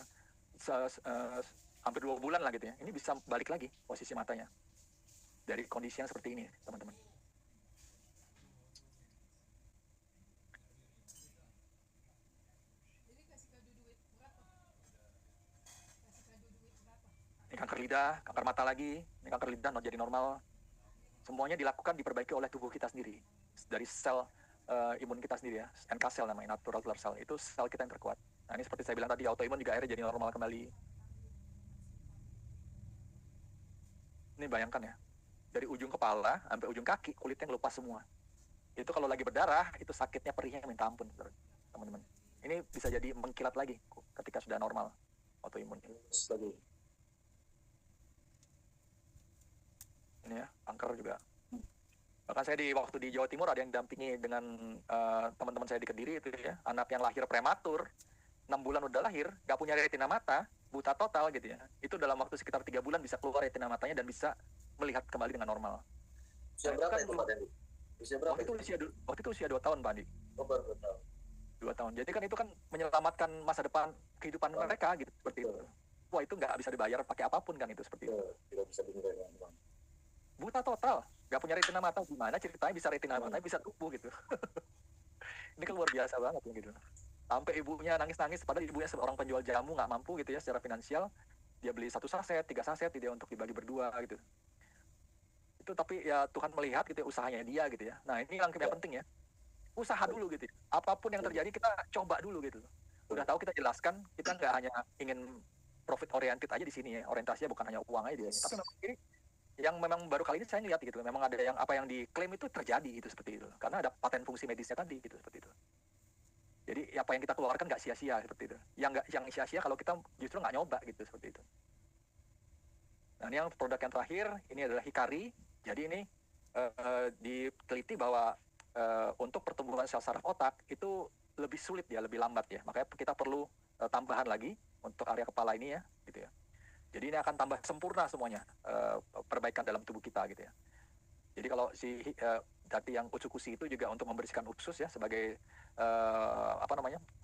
hampir 2 bulan lah gitu ya. Ini bisa balik lagi posisi matanya dari kondisi yang seperti ini teman-teman. Ini kanker lidah, kanker mata lagi, ini kanker lidah not jadi normal. Semuanya dilakukan diperbaiki oleh tubuh kita sendiri dari sel imun kita sendiri ya, NK cell namanya, natural killer cell, itu sel kita yang terkuat. Nah ini seperti saya bilang tadi, autoimun juga akhirnya jadi normal kembali. Ini bayangkan ya, dari ujung kepala sampai ujung kaki kulitnya ngelupas semua. Itu kalau lagi berdarah, itu sakitnya perihnya minta ampun, teman-teman. Ini bisa jadi mengkilat lagi ketika sudah normal autoimun. Ini ya, kanker juga. Bahkan saya waktu di Jawa Timur ada yang dampingi dengan teman-teman saya di Kediri itu ya, anak yang lahir prematur, 6 bulan udah lahir, gak punya retina mata, buta total gitu ya. Itu dalam waktu sekitar 3 bulan bisa keluar retina matanya dan bisa melihat kembali dengan normal. Usia berapa itu Pak Dendi? Usia berapa? Waktu itu usia 2 tahun Pak Andi. Oh, baru 2 tahun. 2 tahun. Jadi kan itu kan menyelamatkan masa depan kehidupan mereka gitu seperti itu. Wah itu nggak bisa dibayar pakai apapun kan itu seperti itu. Tidak bisa dinilai dengan uang. Buta total, nggak punya retina mata, gimana ceritanya bisa retina matanya bisa tumbuh gitu. Ini kan luar biasa banget ya gitu. Sampai ibunya nangis-nangis, padahal ibunya seorang penjual jamu nggak mampu gitu ya secara finansial, dia beli 1 saset, 3 saset dia untuk dibagi berdua gitu. Itu tapi ya Tuhan melihat gitu ya usahanya dia gitu ya. Nah ini yang penting ya, usaha dulu gitu ya. Apapun yang terjadi kita coba dulu gitu. Udah tahu kita jelaskan, kita nggak hanya ingin profit oriented aja di sini ya, orientasinya bukan hanya uang aja di sini. Tapi memang ini yang memang baru kali ini saya lihat gitu, memang ada yang apa yang diklaim itu terjadi gitu seperti itu, karena ada paten fungsi medisnya tadi gitu seperti itu. Jadi apa yang kita keluarkan nggak sia-sia seperti itu. Yang sia-sia kalau kita justru nggak nyoba gitu seperti itu. Nah ini yang produk yang terakhir, ini adalah Hikari. Jadi ini diteliti bahwa untuk pertumbuhan sel saraf otak itu lebih sulit ya, lebih lambat ya. Makanya kita perlu tambahan lagi untuk area kepala ini ya, gitu ya. Jadi ini akan tambah sempurna semuanya perbaikan dalam tubuh kita gitu ya. Jadi kalau si tadi yang Utsukushi itu juga untuk membersihkan usus ya sebagai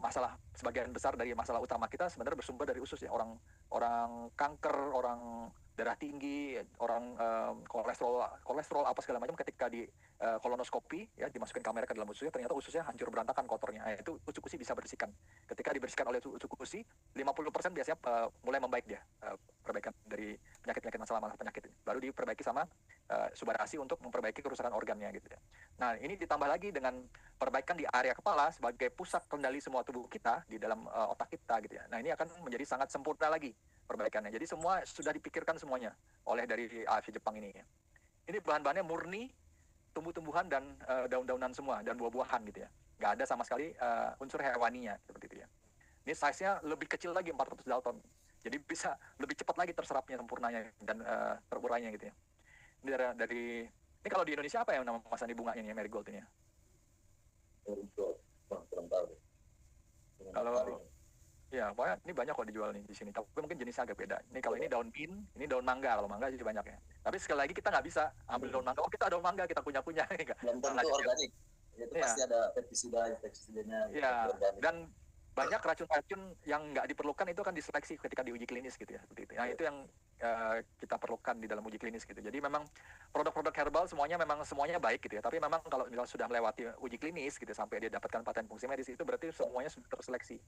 masalah sebagian besar dari masalah utama kita sebenarnya bersumber dari usus ya. Orang kanker, orang darah tinggi, orang kolesterol apa segala macam ketika di kolonoskopi ya dimasukin kamera ke dalam ususnya ternyata ususnya hancur berantakan kotornya. Itu Utsukushi bisa bersihkan. Ketika dibersihkan oleh Utsukushi 50% biasanya mulai membaik dia perbaikan dari penyakit-penyakit masalah penyakit ini. Baru diperbaiki sama Subarashi untuk memperbaiki kerusakan organnya gitu ya. Nah ini ditambah lagi dengan perbaikan di area kepala sebagai pusat kendali semua tubuh kita di dalam otak kita gitu ya. Nah ini akan menjadi sangat sempurna lagi perbaikannya. Jadi semua sudah dipikirkan semuanya oleh dari AFC Jepang ini ya. Ini bahan-bahannya murni tumbuh-tumbuhan dan daun-daunan semua dan buah-buahan gitu ya. Nggak ada sama sekali unsur hewaninya seperti itu ya. Ini size-nya lebih kecil lagi 400 Dalton. Jadi bisa lebih cepat lagi terserapnya sempurnanya dan terurainya gitu ya. Ini dari ini kalau di Indonesia apa ya nama Mas Andi bunganya ini marigold ini ya? Kalau ya, pokoknya ini banyak kok dijual nih di sini. Tapi mungkin jenisnya agak beda. Ini kalau ini daun mint, ini daun mangga. Kalau mangga jadi banyak ya. Tapi sekali lagi kita nggak bisa ambil daun mangga. Oh kita daun mangga kita punya. Belum tentu organik. Itu ya. Pasti ada pestisidanya. Iya. Dan banyak racun-racun yang nggak diperlukan itu kan diseleksi ketika di uji klinis gitu ya. Seperti itu. Nah itu yang kita perlukan di dalam uji klinis gitu. Jadi memang produk-produk herbal semuanya baik gitu ya. Tapi memang kalau misalnya sudah melewati uji klinis gitu sampai dia dapatkan paten fungsi medis itu berarti semuanya sudah terseleksi.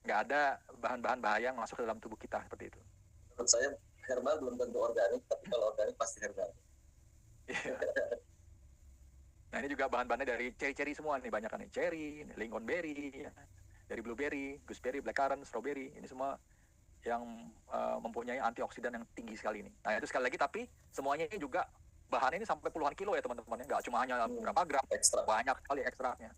Nggak ada bahan-bahan bahaya yang masuk ke dalam tubuh kita seperti itu. Menurut saya herbal belum tentu organik, tapi kalau organik pasti herbal. Yeah. Nah ini juga bahan-bahannya dari cherry semua nih, banyak kan nih, cherry, lingonberry, ya. Dari blueberry, gooseberry, blackcurrant, strawberry, ini semua yang mempunyai antioksidan yang tinggi sekali nih. Nah itu sekali lagi tapi semuanya ini juga bahannya ini sampai puluhan kilo ya teman-teman ya, nggak cuma hanya berapa gram, banyak sekali ekstraknya.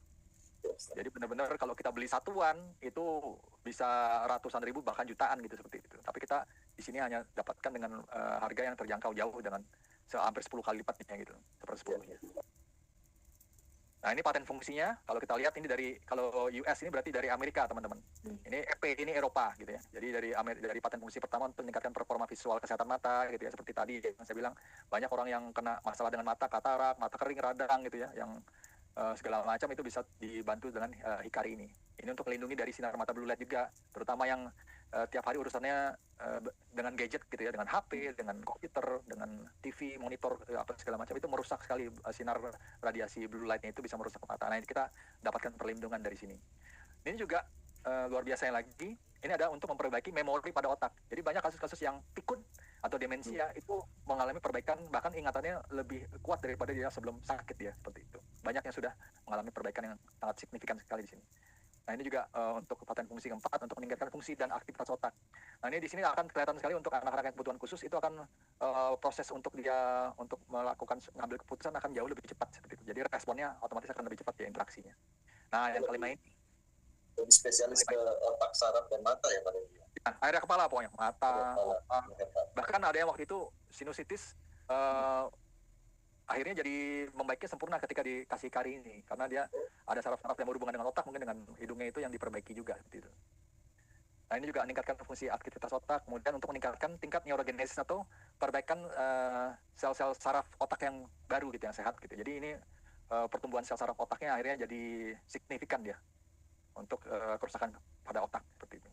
Jadi benar-benar kalau kita beli satuan itu bisa ratusan ribu bahkan jutaan gitu seperti itu. Tapi kita di sini hanya dapatkan dengan harga yang terjangkau jauh dengan hampir 10 kali lipatnya gitu, seper-10-nya. Nah ini paten fungsinya kalau kita lihat ini dari kalau US ini berarti dari Amerika teman-teman. Ini EP ini Eropa gitu ya. Jadi dari paten fungsi pertama untuk meningkatkan performa visual kesehatan mata gitu ya. Seperti tadi yang saya bilang banyak orang yang kena masalah dengan mata, katarak, mata kering, radang gitu ya, yang segala macam itu bisa dibantu dengan Hikari ini. Ini untuk melindungi dari sinar mata blue light juga, terutama yang tiap hari urusannya dengan gadget gitu ya, dengan HP, dengan komputer, dengan TV, monitor, apa segala macam itu merusak sekali sinar radiasi blue light-nya itu bisa merusak mata. Nah ini kita dapatkan perlindungan dari sini. Ini juga luar biasa lagi, ini ada untuk memperbaiki memori pada otak. Jadi banyak kasus-kasus yang pikun atau demensia itu mengalami perbaikan, bahkan ingatannya lebih kuat daripada dia sebelum sakit ya, seperti itu. Banyak yang sudah mengalami perbaikan yang sangat signifikan sekali di sini. Nah ini juga untuk paten fungsi keempat, untuk meningkatkan fungsi dan aktivitas otak. Nah ini di sini akan kelihatan sekali untuk anak-anak yang kebutuhan khusus itu akan proses untuk dia untuk melakukan ngambil keputusan akan jauh lebih cepat seperti itu. Jadi responnya otomatis akan lebih cepat ya interaksinya. Nah yang kelima ini lebih spesialis ke otak, saraf, dan mata ya Pak Dendi. Area kepala pokoknya, mata, otak. Bahkan ada yang waktu itu sinusitis akhirnya jadi membaiknya sempurna ketika dikasih kari ini, karena dia ada saraf-saraf yang berhubungan dengan otak, mungkin dengan hidungnya itu yang diperbaiki juga gitu. Nah ini juga meningkatkan fungsi aktivitas otak, kemudian untuk meningkatkan tingkat neurogenesis atau perbaikan sel-sel saraf otak yang baru gitu, yang sehat gitu. Jadi ini pertumbuhan sel saraf otaknya akhirnya jadi signifikan dia untuk kerusakan pada otak seperti itu.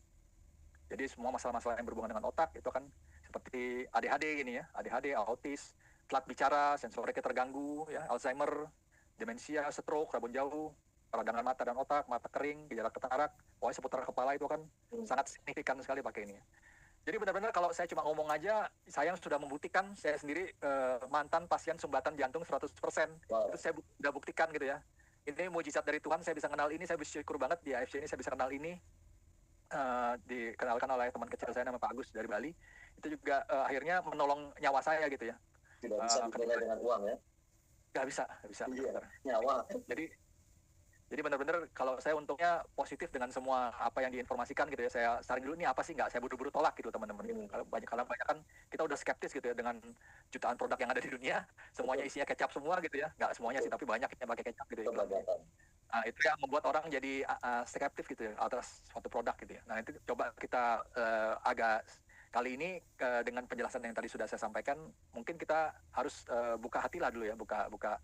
Jadi semua masalah-masalah yang berhubungan dengan otak itu kan seperti ADHD ini ya, ADHD, autis, telat bicara, sensoriknya terganggu, ya, Alzheimer, demensia, stroke, rabun jauh, peradangan mata dan otak, mata kering, gejala katarak, pokoknya seputar kepala itu kan sangat signifikan sekali pakai ini. Jadi benar-benar kalau saya cuma ngomong aja, saya sudah membuktikan, saya sendiri mantan pasien sumbatan jantung 100%. Wow. Itu saya sudah buktikan gitu ya. Ini mujizat dari Tuhan, saya bisa kenal ini, saya bersyukur banget di AFC ini saya bisa kenal ini. Dikenalkan oleh teman kecil saya nama Pak Agus dari Bali. Itu juga akhirnya menolong nyawa saya gitu ya. Tidak bisa diperoleh dengan uang ya? Gak bisa. Iya, nyawa. Jadi benar-benar kalau saya untungnya positif dengan semua apa yang diinformasikan gitu ya. Saya saring dulu ini apa sih, nggak saya buru-buru tolak gitu teman-teman. Gitu. Kalau banyak kan kita udah skeptis gitu ya dengan jutaan produk yang ada di dunia, semuanya isinya kecap semua gitu ya. Nggak semuanya sih, tapi banyak yang pakai kecap gitu ya. Nah, itu yang membuat orang jadi skeptis gitu ya atas suatu produk gitu ya. Nah itu coba kita agak kali ini dengan penjelasan yang tadi sudah saya sampaikan, mungkin kita harus buka hati lah dulu ya, buka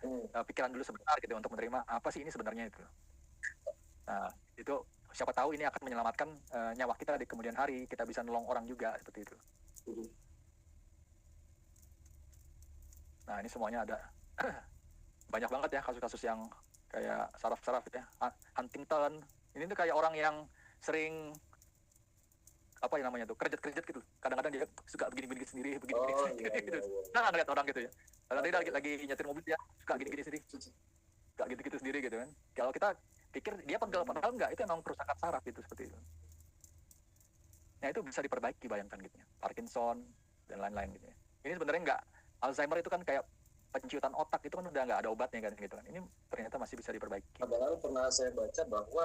pikiran dulu sebentar gitu untuk menerima apa sih ini sebenarnya itu. Nah itu siapa tahu ini akan menyelamatkan nyawa kita di kemudian hari, kita bisa nolong orang juga seperti itu. Nah ini semuanya ada banyak banget ya kasus-kasus yang kayak saraf-saraf ya, Huntington. Ini tuh kayak orang yang sering apa yang namanya tuh kerjet gitu. Kadang-kadang dia suka begini sendiri gitu. Iya. Nah lihat orang gitu ya. Kalau dia lagi nyetir mobil dia suka gini sendiri, suka gitu sendiri gitu kan. Kalau kita pikir dia pegel, padahal enggak, itu emang kerusakan saraf itu seperti itu. Nah itu bisa diperbaiki, bayangkan gitu ya. Parkinson dan lain-lain gitu ya. Ini sebenarnya enggak, Alzheimer itu kan kayak penciutan otak, itu kan udah nggak ada obatnya kan gitu kan. Ini ternyata masih bisa diperbaiki. Padahal pernah saya baca bahwa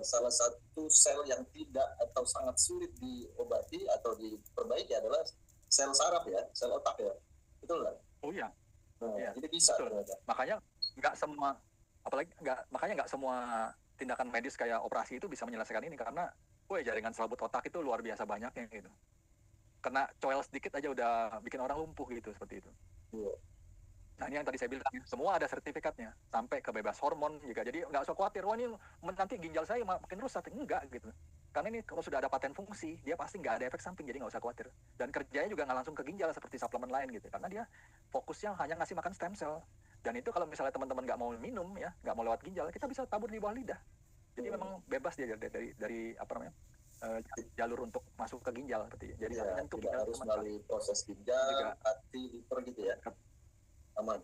salah satu sel yang tidak atau sangat sulit diobati atau diperbaiki adalah sel saraf ya, sel otak ya. Betul nggak? Oh iya. Nah, iya. Jadi bisa ternyata. Makanya nggak semua tindakan medis kayak operasi itu bisa menyelesaikan ini, karena jaringan selaput otak itu luar biasa banyaknya gitu. Kena coel sedikit aja udah bikin orang lumpuh gitu, seperti itu. Iya. Nah ini yang tadi saya bilang, semua ada sertifikatnya, sampai ke bebas hormon juga. Jadi nggak usah khawatir, wah ini nanti ginjal saya makin rusak. Enggak gitu. Karena ini kalau sudah ada paten fungsi, dia pasti nggak ada efek samping, jadi nggak usah khawatir. Dan kerjanya juga nggak langsung ke ginjal seperti suplemen lain gitu. Karena dia fokusnya hanya ngasih makan stem cell. Dan itu kalau misalnya teman-teman nggak mau minum ya, nggak mau lewat ginjal, kita bisa tabur di bawah lidah. Jadi memang bebas dia dari apa namanya, jalur untuk masuk ke ginjal seperti. Jadi ya, tidak harus melalui proses ginjal, hati, liver gitu ya. Aman.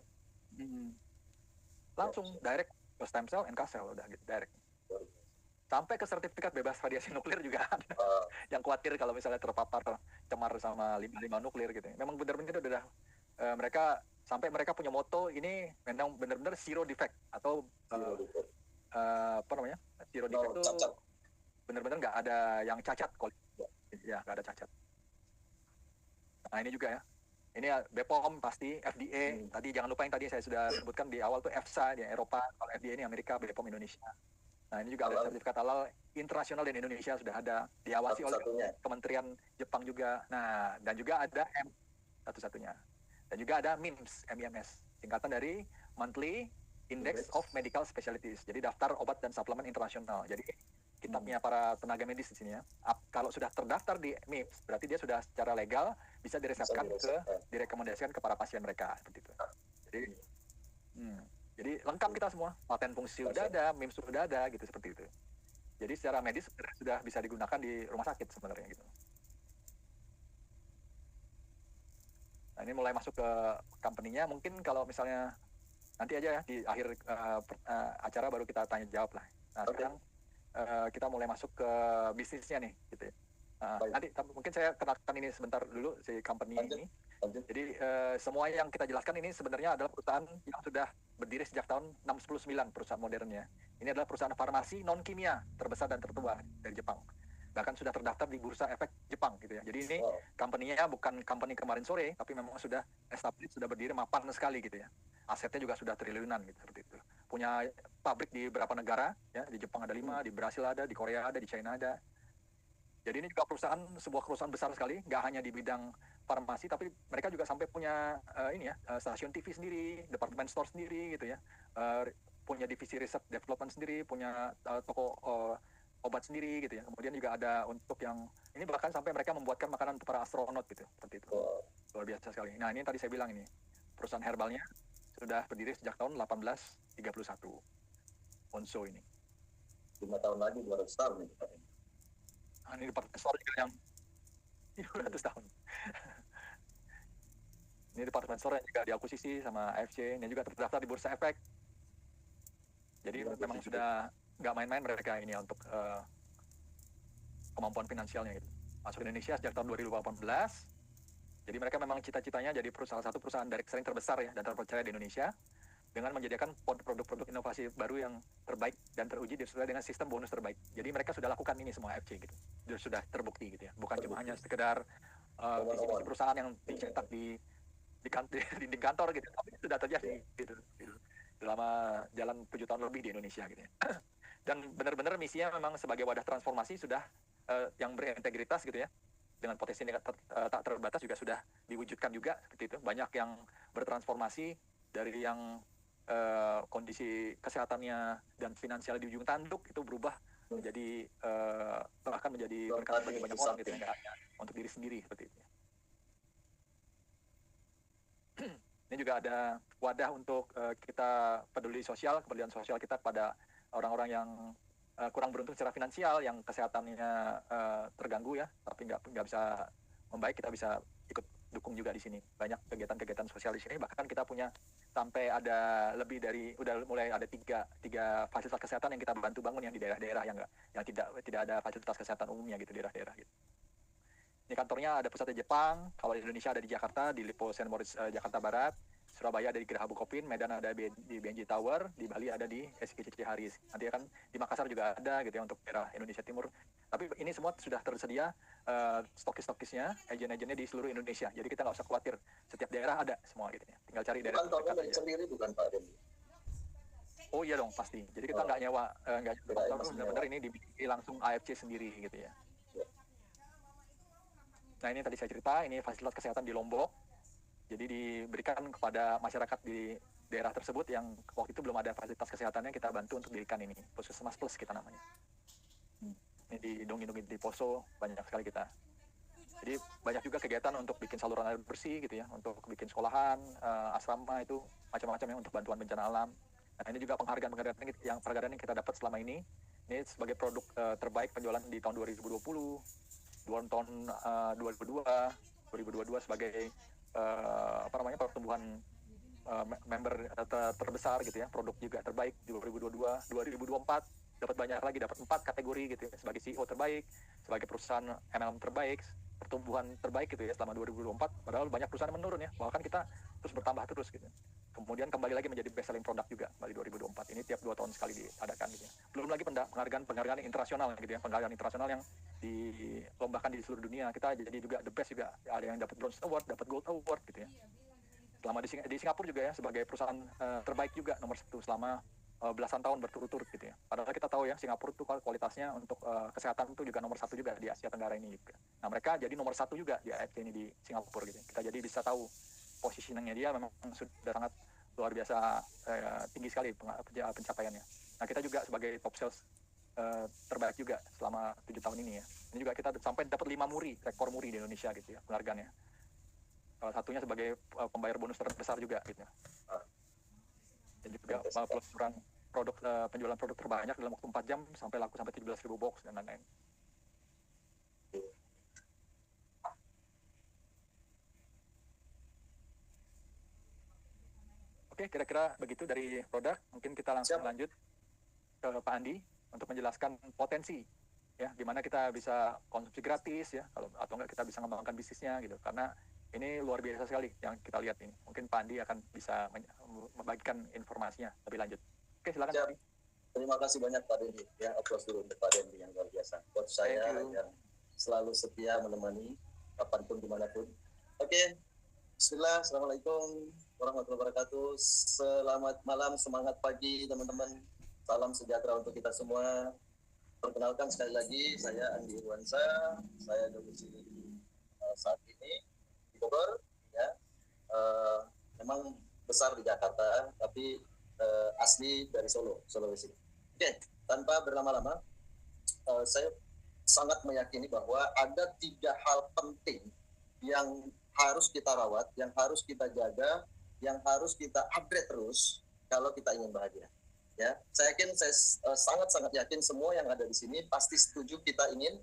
Langsung direct ke stem cell, NK cell udah gitu direct. Sampai ke sertifikat bebas radiasi nuklir juga ada. Yang khawatir kalau misalnya terpapar cemar sama limbah nuklir gitu. Memang benar-benar udah mereka punya moto ini memang benar-benar zero defect atau apa namanya? Zero defect itu benar-benar nggak ada yang cacat kalau ya nggak ada cacat. Nah ini juga ya. Ini BPOM pasti, FDA, tadi jangan lupa yang tadi saya sudah sebutkan di awal tuh EFSA di Eropa, kalau FDA ini Amerika, BPOM Indonesia. Nah ini juga ada sertifikat halal internasional di Indonesia sudah ada, diawasi oleh Kementerian Jepang juga. Nah dan juga ada satu-satunya. Dan juga ada MIMS, singkatan dari Monthly Index of Medical Specialties. Jadi daftar obat dan suplemen internasional. Jadi kitabnya para tenaga medis di sini ya. Kalau sudah terdaftar di MIPS, berarti dia sudah secara legal bisa diresepkan direkomendasikan ke para pasien mereka seperti itu. Jadi lengkap kita semua, paten fungsi sudah ada, MIPS sudah ada gitu seperti itu. Jadi secara medis sudah bisa digunakan di rumah sakit sebenarnya gitu. Nah, ini mulai masuk ke company-nya. Mungkin kalau misalnya nanti aja ya di akhir acara baru kita tanya jawab lah. Nah, sekarang kita mulai masuk ke bisnisnya nih, gitu ya. Nanti mungkin saya kenalkan ini sebentar dulu si company ini. Jadi semua yang kita jelaskan ini sebenarnya adalah perusahaan yang sudah berdiri sejak tahun 699, perusahaan modernnya. Ini adalah perusahaan farmasi non kimia terbesar dan tertua dari Jepang. Bahkan sudah terdaftar di Bursa Efek Jepang gitu ya. Jadi ini company-nya bukan company kemarin sore, tapi memang sudah established, sudah berdiri mapan sekali gitu ya. Asetnya juga sudah triliunan gitu seperti itu. Punya pabrik di beberapa negara ya, di Jepang ada 5, di Brasil ada, di Korea ada, di China ada. Jadi ini juga sebuah perusahaan besar sekali, nggak hanya di bidang farmasi, tapi mereka juga sampai punya stasiun TV sendiri, department store sendiri gitu ya, punya divisi research development sendiri, punya toko obat sendiri gitu ya. Kemudian juga ada untuk yang ini bahkan sampai mereka membuatkan makanan untuk para astronot gitu, seperti itu. Luar biasa sekali. Nah ini tadi saya bilang ini perusahaan herbalnya sudah berdiri sejak tahun 1831. Onso ini. 5 tahun lagi 200 tahun nih. Nah, ini departemen store juga yang 200 tahun. Ini departemen store yang juga diakuisisi sama AFC. Ini juga terdaftar di Bursa Efek. Jadi memang sudah nggak main-main mereka ini untuk kemampuan finansialnya gitu. Masuk Indonesia sejak tahun 2018. Jadi mereka memang cita-citanya jadi salah satu perusahaan direct selling terbesar ya dan terpercaya di Indonesia dengan menyediakan produk-produk inovasi baru yang terbaik dan teruji sesuai dengan sistem bonus terbaik. Jadi mereka sudah lakukan ini semua FC gitu. Sudah terbukti gitu ya. Bukan cuma hanya sekedar visi perusahaan yang dicetak di dinding kantor gitu, tapi itu sudah terjadi gitu. Selama jalan 7 tahun lebih di Indonesia gitu ya. Dan benar-benar misinya memang sebagai wadah transformasi sudah yang berintegritas gitu ya, dengan potensi tak terbatas juga sudah diwujudkan juga seperti itu. Banyak yang bertransformasi dari yang kondisi kesehatannya dan finansial di ujung tanduk itu berubah menjadi bahkan menjadi berkat bagi banyak orang gitu ya, untuk diri sendiri seperti itu. Ini juga ada wadah untuk kita peduli sosial, kepedulian sosial kita pada orang-orang yang kurang beruntung secara finansial, yang kesehatannya terganggu ya, tapi nggak bisa membaik, kita bisa ikut dukung juga di sini. Banyak kegiatan-kegiatan sosial di sini, bahkan kita punya sampai ada lebih dari, udah mulai ada tiga fasilitas kesehatan yang kita bantu bangun yang di daerah-daerah yang tidak ada fasilitas kesehatan umumnya gitu, daerah-daerah gitu. Ini kantornya ada pusatnya Jepang, kalau di Indonesia ada di Jakarta, di Lipo St. Moritz Jakarta Barat, Surabaya ada di Geraha Bukopin, Medan ada di BNJ Tower, di Bali ada di SKCC Haris. Nanti akan di Makassar juga ada gitu ya untuk daerah Indonesia Timur. Tapi ini semua sudah tersedia stokis-stokisnya, agen-agennya di seluruh Indonesia. Jadi kita nggak usah khawatir, setiap daerah ada semua gitu ya. Tinggal cari daerah terdekat aja. Sendiri bukan Pak Denny? Oh iya dong pasti. Jadi kita nggak nyewa, benar-benar ini dibikin langsung AFC sendiri gitu ya. Nah ini tadi saya cerita, ini fasilitas kesehatan di Lombok. Jadi diberikan kepada masyarakat di daerah tersebut yang waktu itu belum ada fasilitas kesehatannya, kita bantu untuk dirikan ini. Puskesmas Plus kita namanya. Ini di Dongi-Dongi di Poso, banyak sekali kita. Jadi banyak juga kegiatan untuk bikin saluran air bersih gitu ya, untuk bikin sekolahan, asrama itu, macam-macam ya untuk bantuan bencana alam. Nah ini juga penghargaan yang kita dapat selama ini. Ini sebagai produk terbaik penjualan di tahun 2020. Tahun 2022 sebagai pertumbuhan member terbesar gitu ya, produk juga terbaik di 2022, 2024 dapat banyak lagi, dapat 4 kategori gitu ya, sebagai CEO terbaik, sebagai perusahaan MLM terbaik, pertumbuhan terbaik gitu ya selama 2024, padahal banyak perusahaan yang menurun ya, bahkan kita terus bertambah terus gitu. Kemudian kembali lagi menjadi best selling product juga kembali 2024. Ini tiap 2 tahun sekali diadakan gitu ya. Belum lagi penghargaan internasional gitu ya, penghargaan internasional yang dilombakan di seluruh dunia. Kita jadi juga the best juga. Ada yang dapat bronze award, dapat gold award gitu ya. Selama di Singapura juga ya, sebagai perusahaan terbaik juga nomor 1 selama belasan tahun berturut-turut gitu ya. Padahal kita tahu ya, Singapura itu kualitasnya untuk kesehatan itu juga nomor 1 juga di Asia Tenggara ini juga. Nah mereka jadi nomor 1 juga di AFC ini di Singapura gitu. Kita jadi bisa tahu positioningnya dia memang sudah sangat luar biasa tinggi sekali pencapaiannya. Nah kita juga sebagai top sales terbaik juga selama 7 tahun ini ya. Ini juga kita sampai dapat 5 muri, rekor muri di Indonesia gitu ya, penghargaannya. Salah satunya sebagai pembayar bonus terbesar juga gitu ya. Dan juga peluncuran penjualan produk terbanyak dalam waktu 4 jam sampai laku sampai 17.000 box dan lain-lain. kira-kira begitu dari produk. Mungkin kita langsung lanjut ke Pak Andi untuk menjelaskan potensi ya, gimana kita bisa konsumsi gratis ya, kalau atau enggak kita bisa mengembangkan bisnisnya gitu. Karena ini luar biasa sekali yang kita lihat ini. Mungkin Pak Andi akan bisa membagikan informasinya lebih lanjut. Oke, silakan Pak Andi. Terima kasih banyak Pak Dendi. Ya, aplaus dulu untuk Pak Dendi yang luar biasa. Coach saya yang selalu setia menemani kapanpun dimanapun. Oke, bismillah, assalamualaikum warahmatullahi wabarakatuh. Selamat malam, semangat pagi teman-teman. Salam sejahtera untuk kita semua. Perkenalkan sekali lagi, saya Andi Irwansa. Saya domisili saat ini di Bogor. Ya, memang besar di Jakarta, tapi asli dari Solo, Sulawesi. Oke, tanpa berlama-lama, saya sangat meyakini bahwa ada 3 hal penting yang harus kita rawat, yang harus kita jaga, yang harus kita upgrade terus kalau kita ingin bahagia. Ya, saya yakin, saya sangat-sangat yakin semua yang ada di sini pasti setuju kita ingin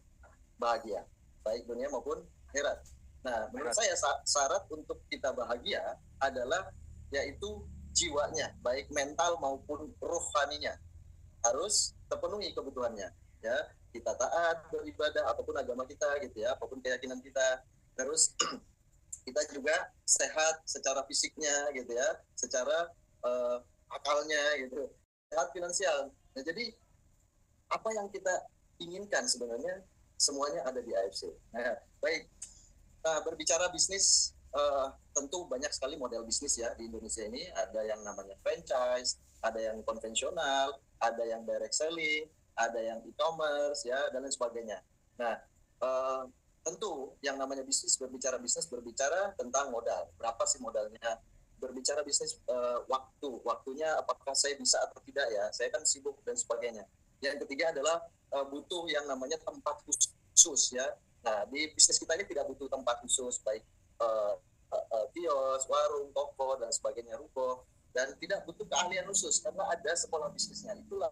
bahagia, baik dunia maupun akhirat. Nah, menurut saya syarat untuk kita bahagia adalah yaitu jiwanya, baik mental maupun rohaninya harus terpenuhi kebutuhannya. Ya, kita taat beribadah apapun agama kita gitu ya, apapun keyakinan kita. Terus kita juga sehat secara fisiknya gitu ya, secara akalnya gitu, sehat finansial. Nah, jadi apa yang kita inginkan sebenarnya semuanya ada di AFC. Nah, baik. Nah, berbicara bisnis, tentu banyak sekali model bisnis ya di Indonesia ini. Ada yang namanya franchise, ada yang konvensional, ada yang direct selling, ada yang e-commerce ya, dan lain sebagainya. Nah, tentu yang namanya bisnis berbicara tentang modal. Berapa sih modalnya? Berbicara bisnis, waktunya apakah saya bisa atau tidak ya? Saya kan sibuk dan sebagainya. Yang ketiga adalah butuh yang namanya tempat khusus ya. Nah, di bisnis kita ini tidak butuh tempat khusus, baik kios, warung, toko dan sebagainya, ruko, dan tidak butuh keahlian khusus karena ada sekolah bisnisnya. Itulah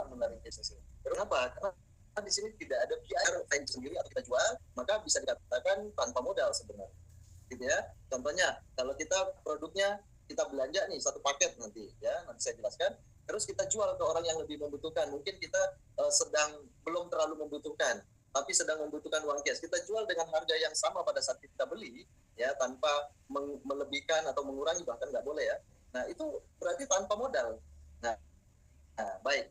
menarik bisnis ini. Kenapa? Karena di sini tidak ada PR franchise sendiri atau kita jual, maka bisa dikatakan tanpa modal sebenarnya. Gitu ya. Contohnya, kalau kita produknya kita belanja nih satu paket nanti ya, nanti saya jelaskan. Terus kita jual ke orang yang lebih membutuhkan. Mungkin kita sedang belum terlalu membutuhkan, tapi sedang membutuhkan uang cash. Kita jual dengan harga yang sama pada saat kita beli, ya, tanpa melebihkan atau mengurangi, bahkan nggak boleh ya. Nah, itu berarti tanpa modal. Nah, baik.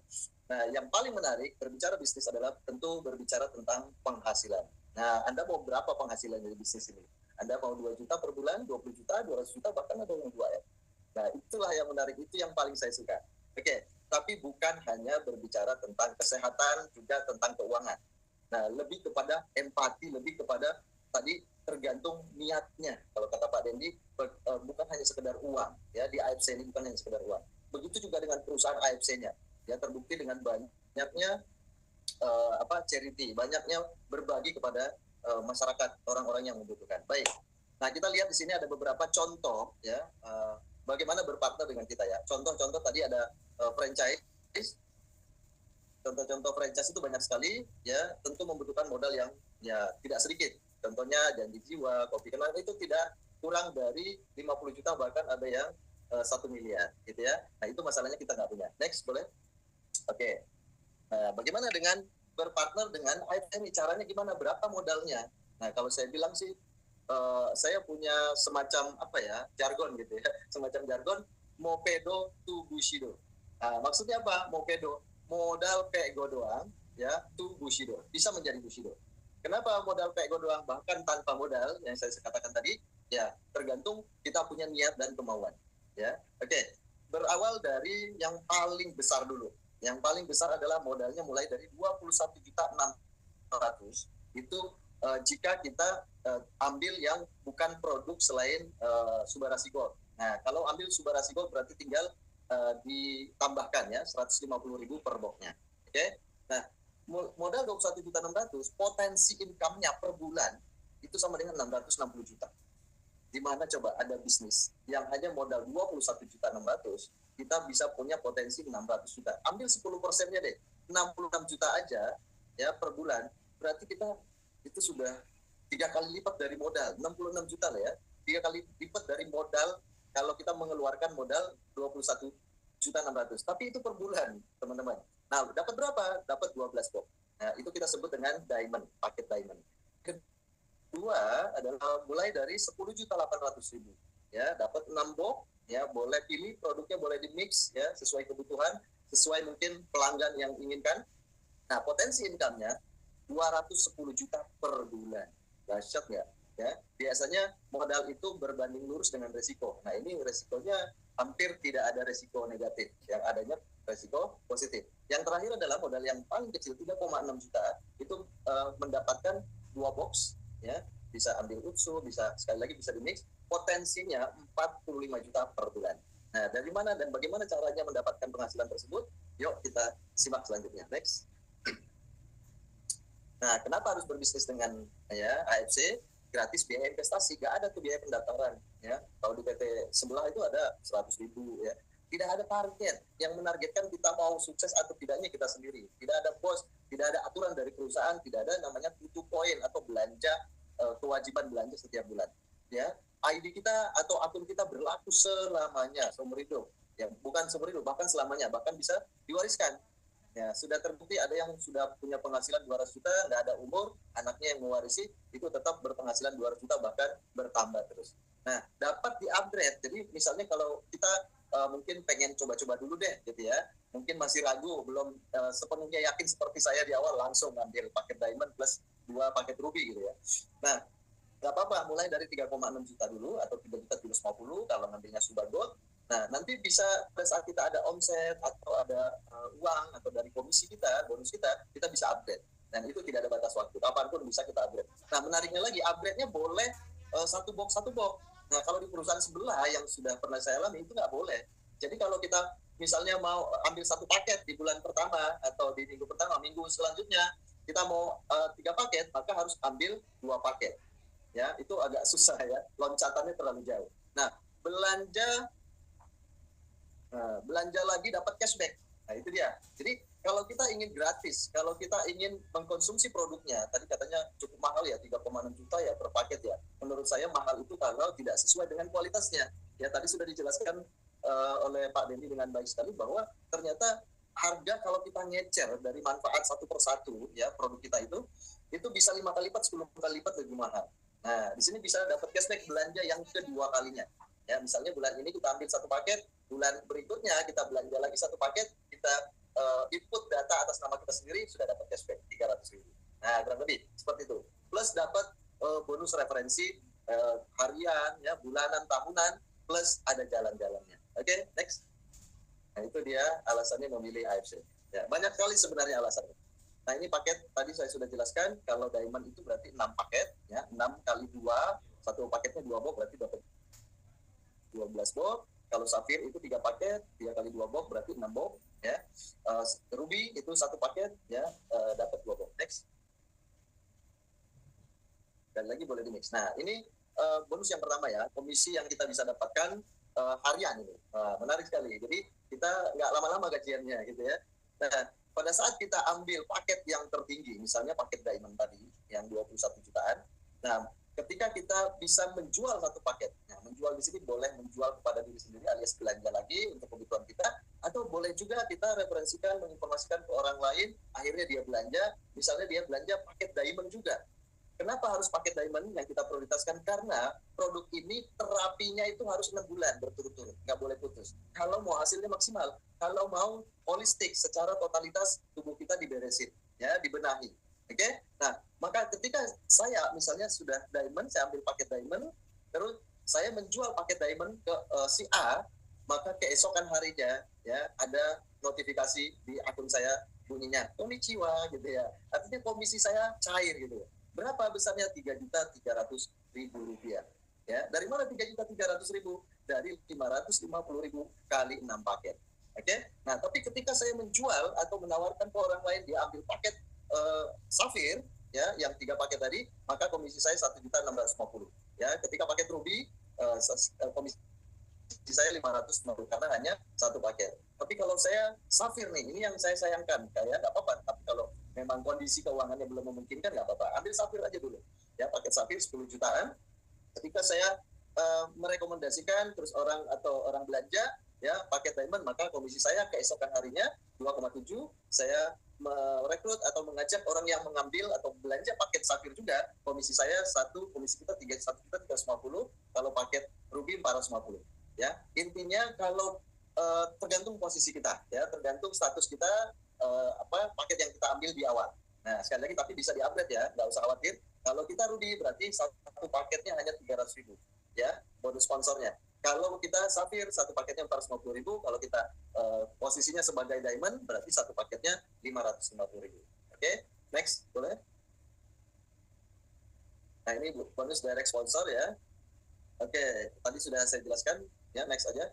Nah, yang paling menarik berbicara bisnis adalah tentu berbicara tentang penghasilan. Nah, Anda mau berapa penghasilan dari bisnis ini? Anda mau 2 juta per bulan, 20 juta, 200 juta, bahkan ada yang 2 ya. Nah, itulah yang menarik, itu yang paling saya suka. Oke, tapi bukan hanya berbicara tentang kesehatan, juga tentang keuangan. Nah, lebih kepada empati, lebih kepada tadi tergantung niatnya. Kalau kata Pak Dendi, bukan hanya sekedar uang. Ya, di AFC ini bukan hanya sekedar uang. Begitu juga dengan perusahaan AFC-nya. Ya, terbukti dengan banyaknya charity, banyaknya berbagi kepada masyarakat, orang-orang yang membutuhkan. Baik. Nah, kita lihat di sini ada beberapa contoh ya, bagaimana berpartner dengan kita ya. Contoh-contoh tadi ada franchise. Contoh-contoh franchise itu banyak sekali ya, tentu membutuhkan modal yang ya tidak sedikit. Contohnya Janji Jiwa, Kopi Kenal itu tidak kurang dari 50 juta, bahkan ada yang 1 miliar gitu ya. Nah, itu masalahnya kita nggak punya. Next boleh? Oke. Nah, bagaimana dengan berpartner dengan AFC ini? Caranya gimana? Berapa modalnya? Nah, kalau saya bilang sih, saya punya semacam jargon gitu ya, semacam jargon mopedo to bushido. Nah, maksudnya apa? Mopedo, modal pego doang ya, to bushido, bisa menjadi bushido. Kenapa modal pego doang? Bahkan tanpa modal yang saya katakan tadi ya, tergantung kita punya niat dan kemauan ya. Oke, berawal dari yang paling besar dulu. Yang paling besar adalah modalnya mulai dari 21.600.000 itu jika kita ambil yang bukan produk selain Subarasi Gold. Nah, kalau ambil Subarasi Gold berarti tinggal ditambahkan ya 150.000 per boxnya. Oke. Nah, modal 21.600.000, potensi income-nya per bulan itu sama dengan 660 juta. Di mana coba ada bisnis yang hanya modal 21.600.000, kita bisa punya potensi 600 juta. Ambil 10%-nya deh. 66 juta aja ya per bulan, berarti kita itu sudah 3 kali lipat dari modal. 66 juta lah ya, 3 kali lipat dari modal kalau kita mengeluarkan modal 21.600.000. Tapi itu per bulan, teman-teman. Nah, dapat berapa? Dapat 12 box. Nah, itu kita sebut dengan diamond, paket diamond. Kedua adalah mulai dari 10.800.000. Ya, dapat 6 box, ya, boleh pilih produknya, boleh di mix ya sesuai kebutuhan, sesuai mungkin pelanggan yang inginkan. Nah, potensi income-nya 210 juta per bulan. Dahsyat nggak? Ya, biasanya modal itu berbanding lurus dengan resiko. Nah, ini resikonya hampir tidak ada resiko negatif, yang adanya resiko positif. Yang terakhir adalah modal yang paling kecil 3,6 juta itu mendapatkan 2 box, ya, bisa ambil utsu, bisa sekali lagi bisa di mix, potensinya 45 juta per bulan. Nah, dari mana dan bagaimana caranya mendapatkan penghasilan tersebut? Yuk kita simak selanjutnya. Next. Nah, kenapa harus berbisnis dengan ya AFC? Gratis biaya investasi, nggak ada tuh biaya pendaftaran. Ya, kalau di PT sebelah itu ada 100.000 ya. Tidak ada target yang menargetkan kita mau sukses atau tidaknya kita sendiri. Tidak ada bos, tidak ada aturan dari perusahaan, tidak ada namanya tutup poin atau belanja kewajiban belanja setiap bulan. Ya, ID kita atau akun kita berlaku selamanya, seumur hidup. Ya, bukan seumur hidup, bahkan selamanya, bahkan bisa diwariskan. Ya, sudah terbukti ada yang sudah punya penghasilan 200 juta, nggak ada umur, anaknya yang mewarisi, itu tetap berpenghasilan 200 juta, bahkan bertambah terus. Nah, dapat di-upgrade. Jadi misalnya kalau kita mungkin pengen coba-coba dulu deh, gitu ya. Mungkin masih ragu, belum sepenuhnya yakin seperti saya di awal, langsung ngambil paket diamond plus 2 paket ruby gitu ya. Nah, nggak apa-apa, mulai dari 3,6 juta dulu, atau 3.750 kalau ngambilnya Super Gold. Nah, nanti bisa pada saat kita ada omset atau ada uang atau dari komisi kita, bonus kita bisa upgrade. Dan itu tidak ada batas waktu, kapanpun bisa kita upgrade. Nah, menariknya lagi, upgrade-nya boleh satu box. Nah, kalau di perusahaan sebelah yang sudah pernah saya alami, itu nggak boleh. Jadi kalau kita misalnya mau ambil 1 paket di bulan pertama atau di minggu pertama, minggu selanjutnya kita mau 3 paket, maka harus ambil 2 paket. Ya, itu agak susah ya, loncatannya terlalu jauh. Nah, belanja lagi dapat cashback. Nah, itu dia. Jadi kalau kita ingin gratis, kalau kita ingin mengkonsumsi produknya, tadi katanya cukup mahal ya, 3,6 juta ya per paket ya. Menurut saya mahal itu kalau tidak sesuai dengan kualitasnya. Ya, tadi sudah dijelaskan oleh Pak Dendi dengan baik sekali bahwa ternyata harga kalau kita ngecer dari manfaat satu persatu ya produk kita itu bisa 5 kali lipat, 10 kali lipat lebih mahal. Nah, di sini bisa dapat cashback belanja yang kedua kalinya. Ya, misalnya bulan ini kita ambil 1 paket, bulan berikutnya kita belanja lagi 1 paket, kita input data atas nama kita sendiri, sudah dapat cashback 300.000. Nah, kurang lebih seperti itu. Plus dapat bonus referensi harian, ya, bulanan, tahunan, plus ada jalan-jalannya. Oke, next. Nah, itu dia alasannya memilih AFC. Ya, banyak sekali sebenarnya alasannya. Nah, ini paket tadi saya sudah jelaskan, kalau diamond itu berarti 6 paket, ya, 6 kali 2, 1 paketnya 2 box berarti dapat 12 box. Kalau safir itu 3 paket, 3 kali 2 box berarti 6 box, ya. Ruby itu 1 paket, ya, dapat 2 box. Next. Dan lagi boleh di mix. Nah, ini bonus yang pertama ya, komisi yang kita bisa dapatkan harian ini. Menarik sekali. Jadi kita nggak lama-lama gajiannya gitu ya. Nah, pada saat kita ambil paket yang tertinggi, misalnya paket diamond tadi yang 21 jutaan. Nah, ketika kita bisa menjual 1 paket, nah, menjual di sini boleh menjual kepada diri sendiri alias belanja lagi untuk kebutuhan kita, atau boleh juga kita referensikan, menginformasikan ke orang lain, akhirnya dia belanja, misalnya dia belanja paket diamond juga. Kenapa harus paket diamond yang kita prioritaskan? Karena produk ini terapinya itu harus 6 bulan berturut-turut, nggak boleh putus. Kalau mau hasilnya maksimal, kalau mau holistik secara totalitas tubuh kita diberesin, ya, dibenahi. Oke? Nah, maka ketika saya misalnya sudah diamond, saya ambil paket diamond, terus saya menjual paket diamond ke si A, maka keesokan harinya ya ada notifikasi di akun saya bunyinya konnichiwa gitu ya. Artinya komisi saya cair gitu ya. Berapa besarnya? 3.300.000 rupiah. Ya, dari mana 3.300.000? Dari 550.000 kali 6 paket. Oke? Nah, tapi ketika saya menjual atau menawarkan ke orang lain, dia ambil paket safir, ya, yang 3 paket tadi, maka komisi saya 1.650.000. Ya, ketika paket ruby, komisi saya 550 karena hanya satu paket. Tapi kalau saya Safir nih, ini yang saya sayangkan, kayak nggak apa-apa. Tapi kalau memang kondisi keuangannya belum memungkinkan, nggak apa-apa. Ambil Safir aja dulu. Ya, paket Safir 10 jutaan. Ketika saya merekomendasikan terus orang belanja ya paket diamond, maka komisi saya keesokan harinya 2,7 saya merekrut atau mengajak orang yang mengambil atau belanja paket Safir juga. Komisi saya komisi kita 1.350, kalau paket Ruby 450. Ya, intinya kalau tergantung posisi kita, ya tergantung status kita, paket yang kita ambil di awal. Nah, sekali lagi tapi bisa di-upgrade ya, nggak usah khawatir. Kalau kita Ruby berarti satu paketnya hanya 300.000, ya bonus sponsornya. Kalau kita Safir satu paketnya 450.000, kalau kita posisinya sebagai Diamond berarti satu paketnya 550.000. Oke, next boleh. Nah, ini bonus direct sponsor ya. Oke, tadi sudah saya jelaskan ya, next aja.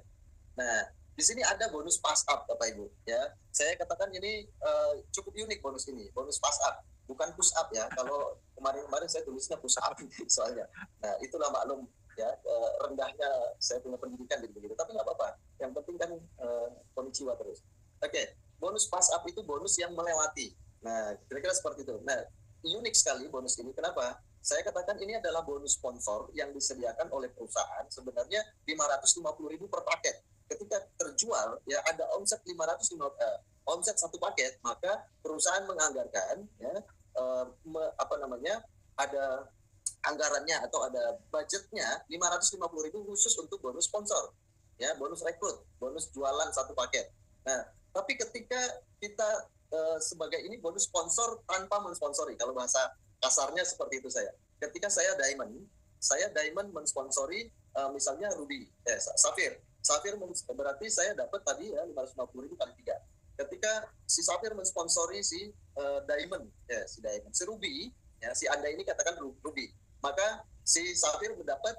Nah, di sini ada bonus pass up Bapak Ibu ya. Saya katakan ini cukup unik bonus ini, bonus pass up, bukan push up ya. Kalau kemarin saya tulisnya push up soalnya. Nah, itulah maklum ya, rendahnya saya punya pendidikan begitu, tapi nggak apa-apa. Yang penting kan konnichiwa terus. Oke, bonus pass up itu bonus yang melewati. Nah, kira-kira seperti itu. Nah, unik sekali bonus ini. Kenapa? Saya katakan ini adalah bonus sponsor yang disediakan oleh perusahaan, sebenarnya 550.000 per paket. Ketika terjual ya ada omset 550, omset satu paket, maka perusahaan menganggarkan ya ada anggarannya atau ada budgetnya 550.000 khusus untuk bonus sponsor, ya bonus rekrut, bonus jualan satu paket. Nah, tapi ketika kita sebagai ini bonus sponsor tanpa mensponsori, kalau bahasa kasarnya seperti itu saya. Ketika saya Diamond mensponsori misalnya Ruby, Safir berarti saya dapat tadi ya 550.000 kali 3. Ketika si Safir mensponsori si Diamond, si Ruby, ya si Anda ini katakan Ruby, maka si Safir mendapat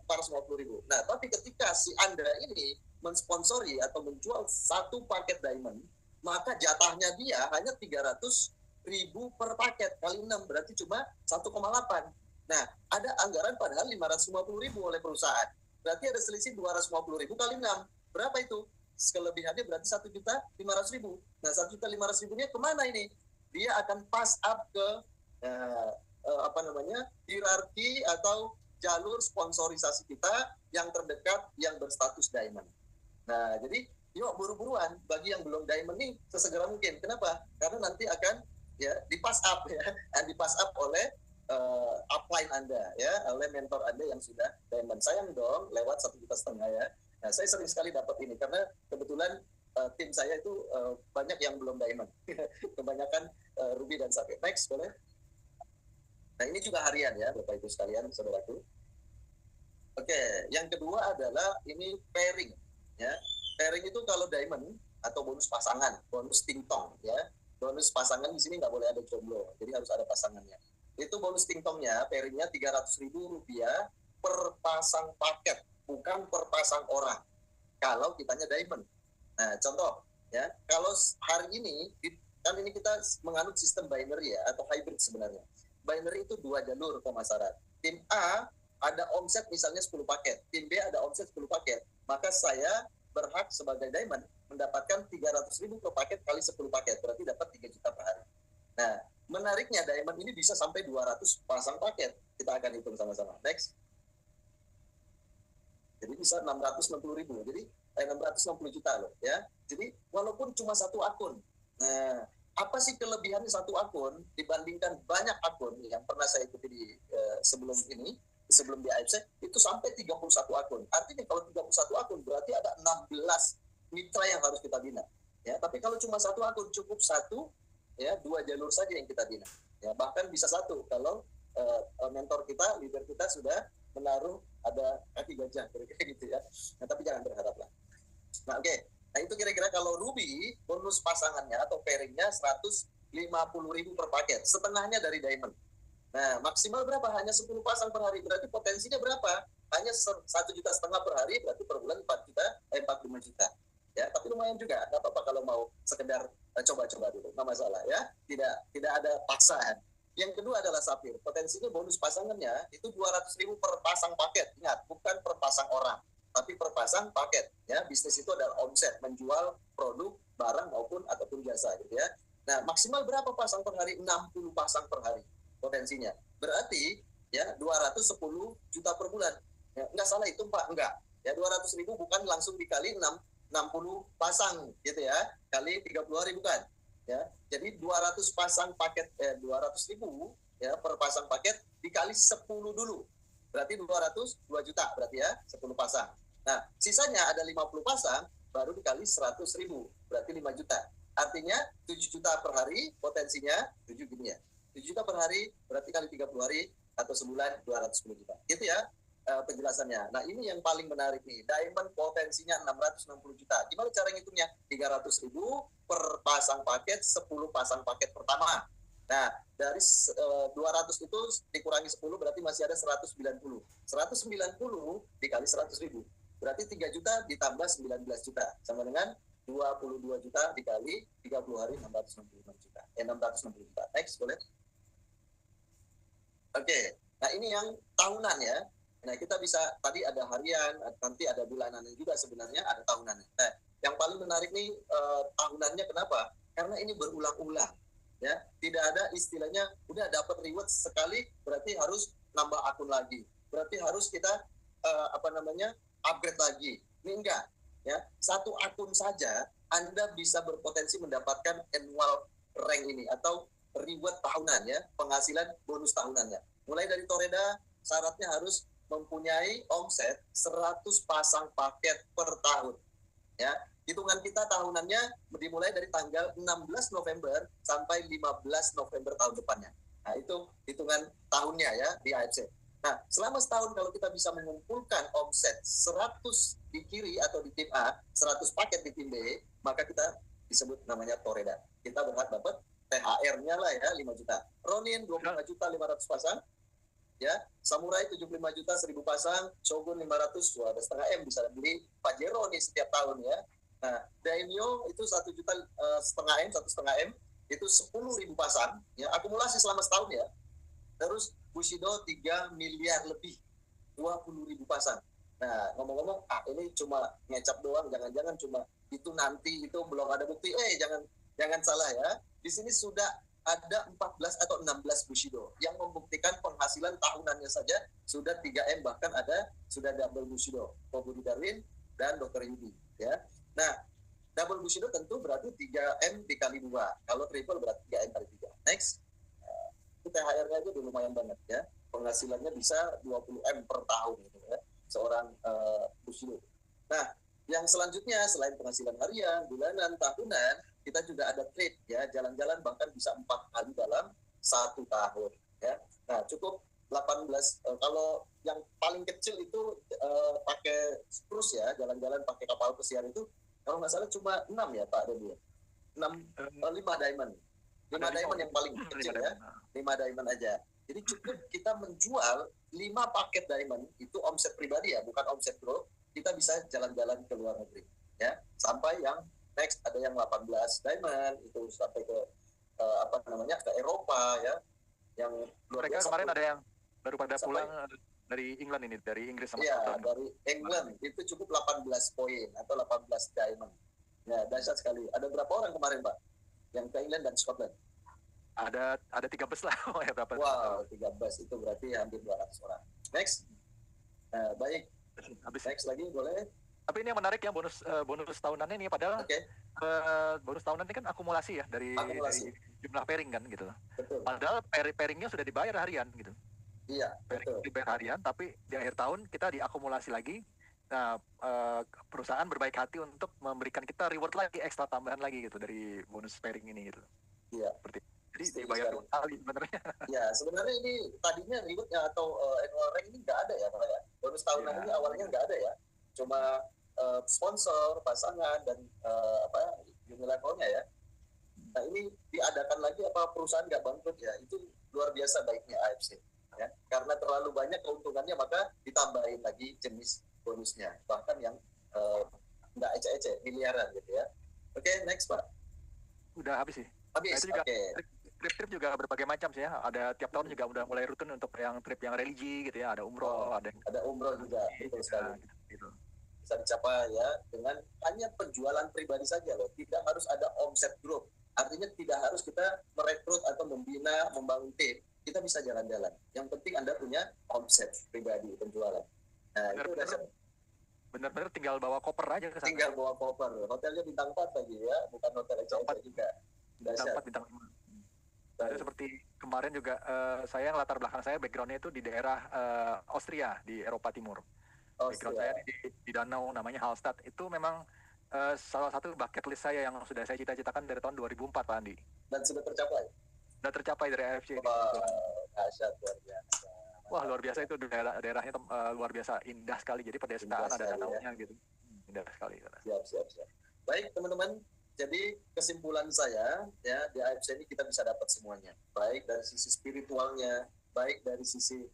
450.000. Nah, tapi ketika si Anda ini mensponsori atau menjual satu paket Diamond, maka jatahnya dia hanya 300.000 per paket kali 6, berarti cuma 1,8. Nah, ada anggaran padahal 550.000 oleh perusahaan. Berarti ada selisih 250.000 kali 6. Berapa itu? Kelebihannya berarti 1.500.000. Nah, 1.500.000-nya kemana ini? Dia akan pass up ke hierarki atau jalur sponsorisasi kita yang terdekat yang berstatus Diamond. Nah, jadi yuk buru-buruan bagi yang belum Diamond nih sesegera mungkin. Kenapa? Karena nanti akan ya di-pass up ya, di-pass up oleh upline Anda ya, oleh mentor Anda yang sudah Diamond. Sayang dong lewat 1,5 juta ya. Nah, saya sering sekali dapat ini karena kebetulan tim saya itu banyak yang belum Diamond. Kebanyakan Ruby dan Safir. Next boleh. Nah, ini juga harian ya Bapak Ibu sekalian, saudaraku. Oke, yang kedua adalah ini pairing ya. Pairing itu kalau Diamond atau bonus pasangan, bonus tingtong ya. Bonus pasangan di sini nggak boleh ada jomblo, jadi harus ada pasangannya. Itu bonus tingtongnya, pairingnya 300.000 rupiah per pasang paket, bukan per pasang orang. Kalau kitanya Diamond. Nah, contoh ya, kalau hari ini kan ini kita menganut sistem binary ya atau hybrid sebenarnya. Binary itu 2 jalur pemasaran. Tim A ada omset misalnya 10 paket, tim B ada omset 10 paket, maka saya berhak sebagai Diamond mendapatkan 300.000 per paket kali 10 paket, berarti dapat 3 juta per hari. Nah, menariknya Diamond ini bisa sampai 200 pasang paket. Kita akan hitung sama-sama. Next. Jadi bisa 660.000. Jadi 660 juta loh ya. Jadi walaupun cuma satu akun. Nah, apa sih kelebihannya satu akun dibandingkan banyak akun yang pernah saya ikuti di sebelum di AFC itu sampai 31 akun. Artinya kalau 31 akun berarti ada 16 mitra yang harus kita bina. Ya, tapi kalau cuma satu akun cukup satu ya, 2 jalur saja yang kita bina. Ya, bahkan bisa satu kalau mentor kita, leader kita sudah menaruh ada kaki gajah kira-kira gitu ya. Nah, tapi jangan berharap lah. Nah, oke. Nah, itu kira-kira kalau Ruby bonus pasangannya atau pairingnya 150.000 per paket, setengahnya dari Diamond. Nah, maksimal berapa? Hanya 10 pasang per hari. Berarti potensinya berapa? Hanya 1,5 juta per hari, berarti per bulan 45 juta. Ya, tapi lumayan juga. Nggak apa-apa kalau mau sekedar coba-coba dulu, nggak masalah ya. Tidak ada paksaan. Yang kedua adalah Safir. Potensinya bonus pasangannya itu 200.000 per pasang paket. Ingat, bukan per pasang orang. tapi per pasang paket. Ya, bisnis itu adalah omset, menjual produk, barang ataupun jasa gitu ya. Nah, maksimal berapa pasang per hari? 60 pasang per hari potensinya. Berarti ya 210 juta per bulan. Ya, enggak salah itu Pak, enggak. Ya 200.000 bukan langsung dikali 60 pasang gitu ya. Kali 30 hari bukan. Ya. Jadi 200 pasang paket 200.000 ya per pasang paket dikali 10 dulu. Berarti 202 juta berarti ya 10 pasang. Nah, sisanya ada 50 pasang baru dikali 100.000 berarti 5 juta. Artinya 7 juta per hari potensinya 7 gini ya. 7 juta per hari berarti kali 30 hari atau sebulan 210 juta. Gitu ya penjelasannya. Nah, ini yang paling menarik nih. Diamond potensinya 660 juta. Gimana cara ngitungnya? 300.000 per pasang paket, 10 pasang paket pertama. Nah, dari 200 itu dikurangi 10 berarti masih ada 190. 190 dikali 100.000. Berarti 3 juta ditambah 19 juta. Sama dengan 22 juta dikali 30 hari 665 juta. 660 juta. Next, boleh? Oke. Nah, ini yang tahunan ya. Nah, kita bisa, tadi ada harian, nanti ada bulanan juga sebenarnya, ada tahunannya. Nah, yang paling menarik nih tahunannya kenapa? Karena ini berulang-ulang. Ya, tidak ada istilahnya udah dapat reward sekali berarti harus nambah akun lagi. Berarti harus kita upgrade lagi. Ini enggak, ya. Satu akun saja Anda bisa berpotensi mendapatkan annual rank ini atau reward tahunan ya, penghasilan bonus tahunannya. Mulai dari Toreda syaratnya harus mempunyai omset 100 pasang paket per tahun. Ya, hitungan kita tahunannya dimulai dari tanggal 16 November sampai 15 November tahun depannya. Nah, itu hitungan tahunnya ya di AFC. Nah, selama setahun kalau kita bisa mengumpulkan omset 100 di kiri atau di tim A, 100 paket di tim B, maka kita disebut namanya Toreda. Kita berhak dapat THR-nya lah ya 5 juta. Ronin 25 juta 500 pasang. Ya, Samurai 75 juta 1000 pasang, Shogun 500, wah, ada setengah M bisa beli Pajero nih setiap tahun ya. Nah, Daimyo itu 1 juta setengah M, 1,5 M, itu 10.000 pasang, ya, akumulasi selama setahun ya. Terus Bushido 3 miliar lebih, 20.000 pasang. Nah, ngomong-ngomong, ini cuma ngecap doang, jangan-jangan cuma itu nanti, itu belum ada bukti. Jangan salah ya. Di sini sudah ada 14 atau 16 Bushido yang membuktikan penghasilan tahunannya saja sudah 3M, bahkan ada sudah double Bushido, Budi Darwin dan Dr. Yudi ya. Nah, double Bushido tentu berarti 3M dikali 2. Kalau triple berarti 3M kali 3. Next. Itu THR-nya aja udah lumayan banget ya. Penghasilannya bisa 20M per tahun gitu ya. Seorang Bushido. Nah, yang selanjutnya selain penghasilan harian, bulanan, tahunan, kita juga ada trip ya, jalan-jalan bahkan bisa 4 kali dalam 1 tahun ya. Nah, cukup 18 kalau yang paling kecil itu pakai cruise ya, jalan-jalan pakai kapal pesiar itu kalau nggak salah cuma 6 ya Pak Dewi. 5 diamond. 5 diamond yang paling kecil ya. 5 diamond aja. Jadi cukup kita menjual 5 paket diamond, itu omset pribadi ya, bukan omset grup, kita bisa jalan-jalan ke luar negeri ya. Sampai yang next ada yang 18 diamond itu sampai ke ke Eropa ya. Yang mereka kemarin ada yang baru pada pulang dari England ini, dari Inggris sama Scotland. Dari England itu cukup 18 poin atau 18 diamond. Ya, dahsyat sekali. Ada berapa orang kemarin, Pak? Yang ke England dan Scotland? Ada 13 lah. Ya, berapa? Wow, 13 itu berarti hampir 200 orang. Next. Baik. Habis. Next lagi boleh. Tapi ini yang menarik ya, bonus tahunannya ini, padahal bonus tahunan ini kan akumulasi ya dari jumlah pairing kan gitu. Betul. Padahal pairingnya sudah dibayar harian gitu. Iya, betul. Dibayar harian, tapi di akhir tahun kita diakumulasi lagi. Nah, perusahaan berbaik hati untuk memberikan kita reward lagi, ekstra tambahan lagi gitu dari bonus pairing ini gitu. Iya. Jadi dibayar 2 kali sebenarnya. Ya, sebenarnya ini tadinya rewardnya atau annual rank ini nggak ada ya Pak ya. Bonus tahunan ini awalnya nggak ada ya. Cuma sponsor, pasangan, dan Unilevelnya ya. Nah, ini diadakan lagi apa perusahaan nggak bangkrut ya. Itu luar biasa baiknya AFC. Ya. Karena terlalu banyak keuntungannya, maka ditambahin lagi jenis bonusnya. Bahkan yang nggak ecek-ecek, miliaran gitu ya. Oke, next Pak. Udah habis sih. Habis, nah, trip juga berbagai macam sih ya. Ada tiap tahun juga udah mulai rutin untuk yang trip yang religi gitu ya. Ada umroh, ada umroh juga. Betul sekali. Gitu. bisa dicapai ya dengan hanya penjualan pribadi saja loh, tidak harus ada omset grup. Artinya tidak harus kita merekrut atau membina, membangun tim. Kita bisa jalan-jalan. Yang penting Anda punya omset pribadi penjualan. Nah, itu udah benar-benar tinggal bawa koper aja ke sana. Tinggal bawa koper. Hotelnya bintang 4 lagi ya, bukan hotel aja juga. Bintang 4, bintang 5. Jadi seperti kemarin juga saya yang latar belakang saya backgroundnya itu di daerah Austria di Eropa Timur. Background saya di danau namanya Hallstatt. Itu memang salah satu bucket list saya yang sudah saya cita-citakan dari tahun 2004 Pak Andi. Dan sudah tercapai? Sudah tercapai dari AFC. Dahsyat, luar biasa. Wah, luar biasa itu daerahnya luar biasa indah sekali. Jadi pedesaan ada danaunya gitu. Indah sekali. Siap. Baik teman-teman, jadi kesimpulan saya ya di AFC ini kita bisa dapat semuanya. Baik dari sisi spiritualnya, baik dari sisi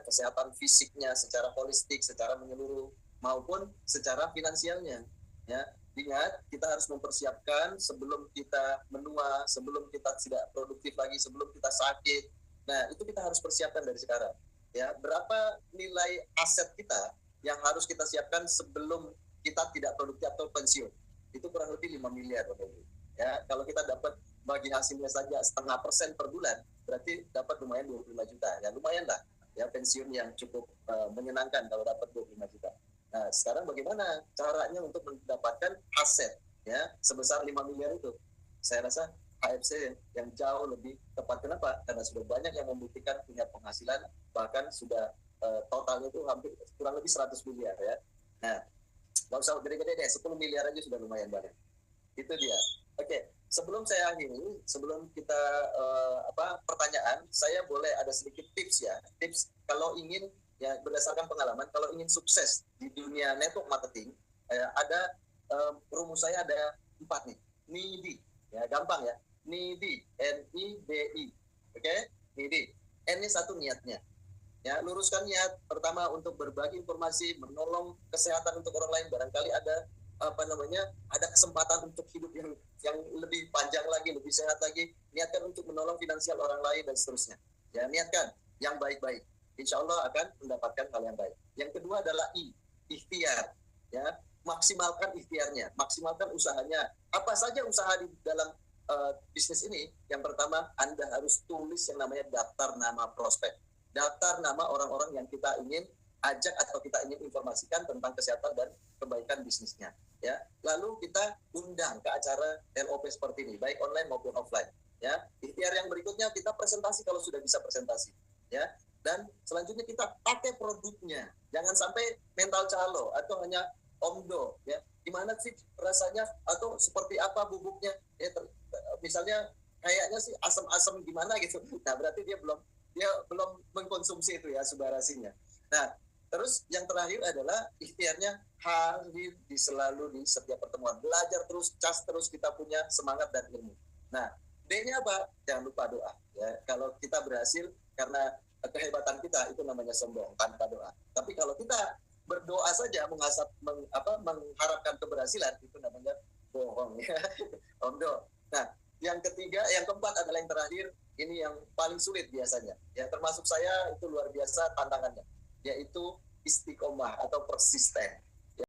kesehatan fisiknya secara holistik, secara menyeluruh, maupun secara finansialnya. Ya, ingat kita harus mempersiapkan sebelum kita menua, sebelum kita tidak produktif lagi, sebelum kita sakit. Nah, itu kita harus persiapkan dari sekarang. Ya, berapa nilai aset kita yang harus kita siapkan sebelum kita tidak produktif atau pensiun? Itu kurang lebih 5 miliar. Ya, kalau kita dapat bagi hasilnya saja 0,5% per bulan, berarti dapat lumayan 25 juta. Ya, lumayan lah. Ya, pensiun yang cukup menyenangkan kalau dapat 25 juta. Nah, sekarang bagaimana caranya untuk mendapatkan aset ya sebesar 5 miliar itu? Saya rasa AFC yang jauh lebih tepat. Kenapa? Karena sudah banyak yang membuktikan punya penghasilan, bahkan sudah totalnya itu hampir kurang lebih 100 miliar ya. Nah, nggak usah gede-gede deh, 10 miliar aja sudah lumayan banyak. Itu dia. Oke, sebelum saya akhiri, sebelum kita pertanyaan, saya boleh ada sedikit tips ya. Tips kalau ingin ya berdasarkan pengalaman, kalau ingin sukses di dunia network marketing, ada rumus saya ada 4 nih. NIDI, ya gampang ya. NIDI, NIDI, oke? NIDI. N-nya 1 niatnya. Ya, luruskan niat. Pertama untuk berbagi informasi, menolong kesehatan untuk orang lain. Barangkali ada ada kesempatan untuk hidup yang lebih panjang lagi, lebih sehat lagi. Niatkan untuk menolong finansial orang lain dan seterusnya. Ya, niatkan yang baik-baik. Insya Allah akan mendapatkan hal yang baik. Yang kedua adalah I, ikhtiar. Ya, maksimalkan ikhtiarnya, maksimalkan usahanya. Apa saja usaha di dalam bisnis ini? Yang pertama, Anda harus tulis yang namanya daftar nama prospek. Daftar nama orang-orang yang kita ingin ajak atau kita ingin informasikan tentang kesehatan dan kebaikan bisnisnya. Ya, lalu kita undang ke acara LOP seperti ini, baik online maupun offline. Ya, ikhtiar yang berikutnya kita presentasi kalau sudah bisa presentasi. Ya, dan selanjutnya kita pakai produknya. Jangan sampai mental calo atau hanya omdo. Ya, gimana sih rasanya atau seperti apa bubuknya? Ya, misalnya kayaknya sih asam-asam gimana gitu. Nah, berarti dia belum mengkonsumsi itu ya subarasinya. Nah, terus yang terakhir adalah ikhtiarnya hadir selalu di setiap pertemuan. Belajar terus, cas terus, kita punya semangat dan ilmu. Nah, D-nya apa? Jangan lupa doa. Ya, kalau kita berhasil karena kehebatan kita itu namanya sombong tanpa doa. Tapi kalau kita berdoa saja mengharapkan keberhasilan itu namanya bohong ya. Omdo. Nah, yang keempat adalah yang terakhir, ini yang paling sulit biasanya. Ya, termasuk saya itu luar biasa tantangannya, yaitu istiqomah atau persisten.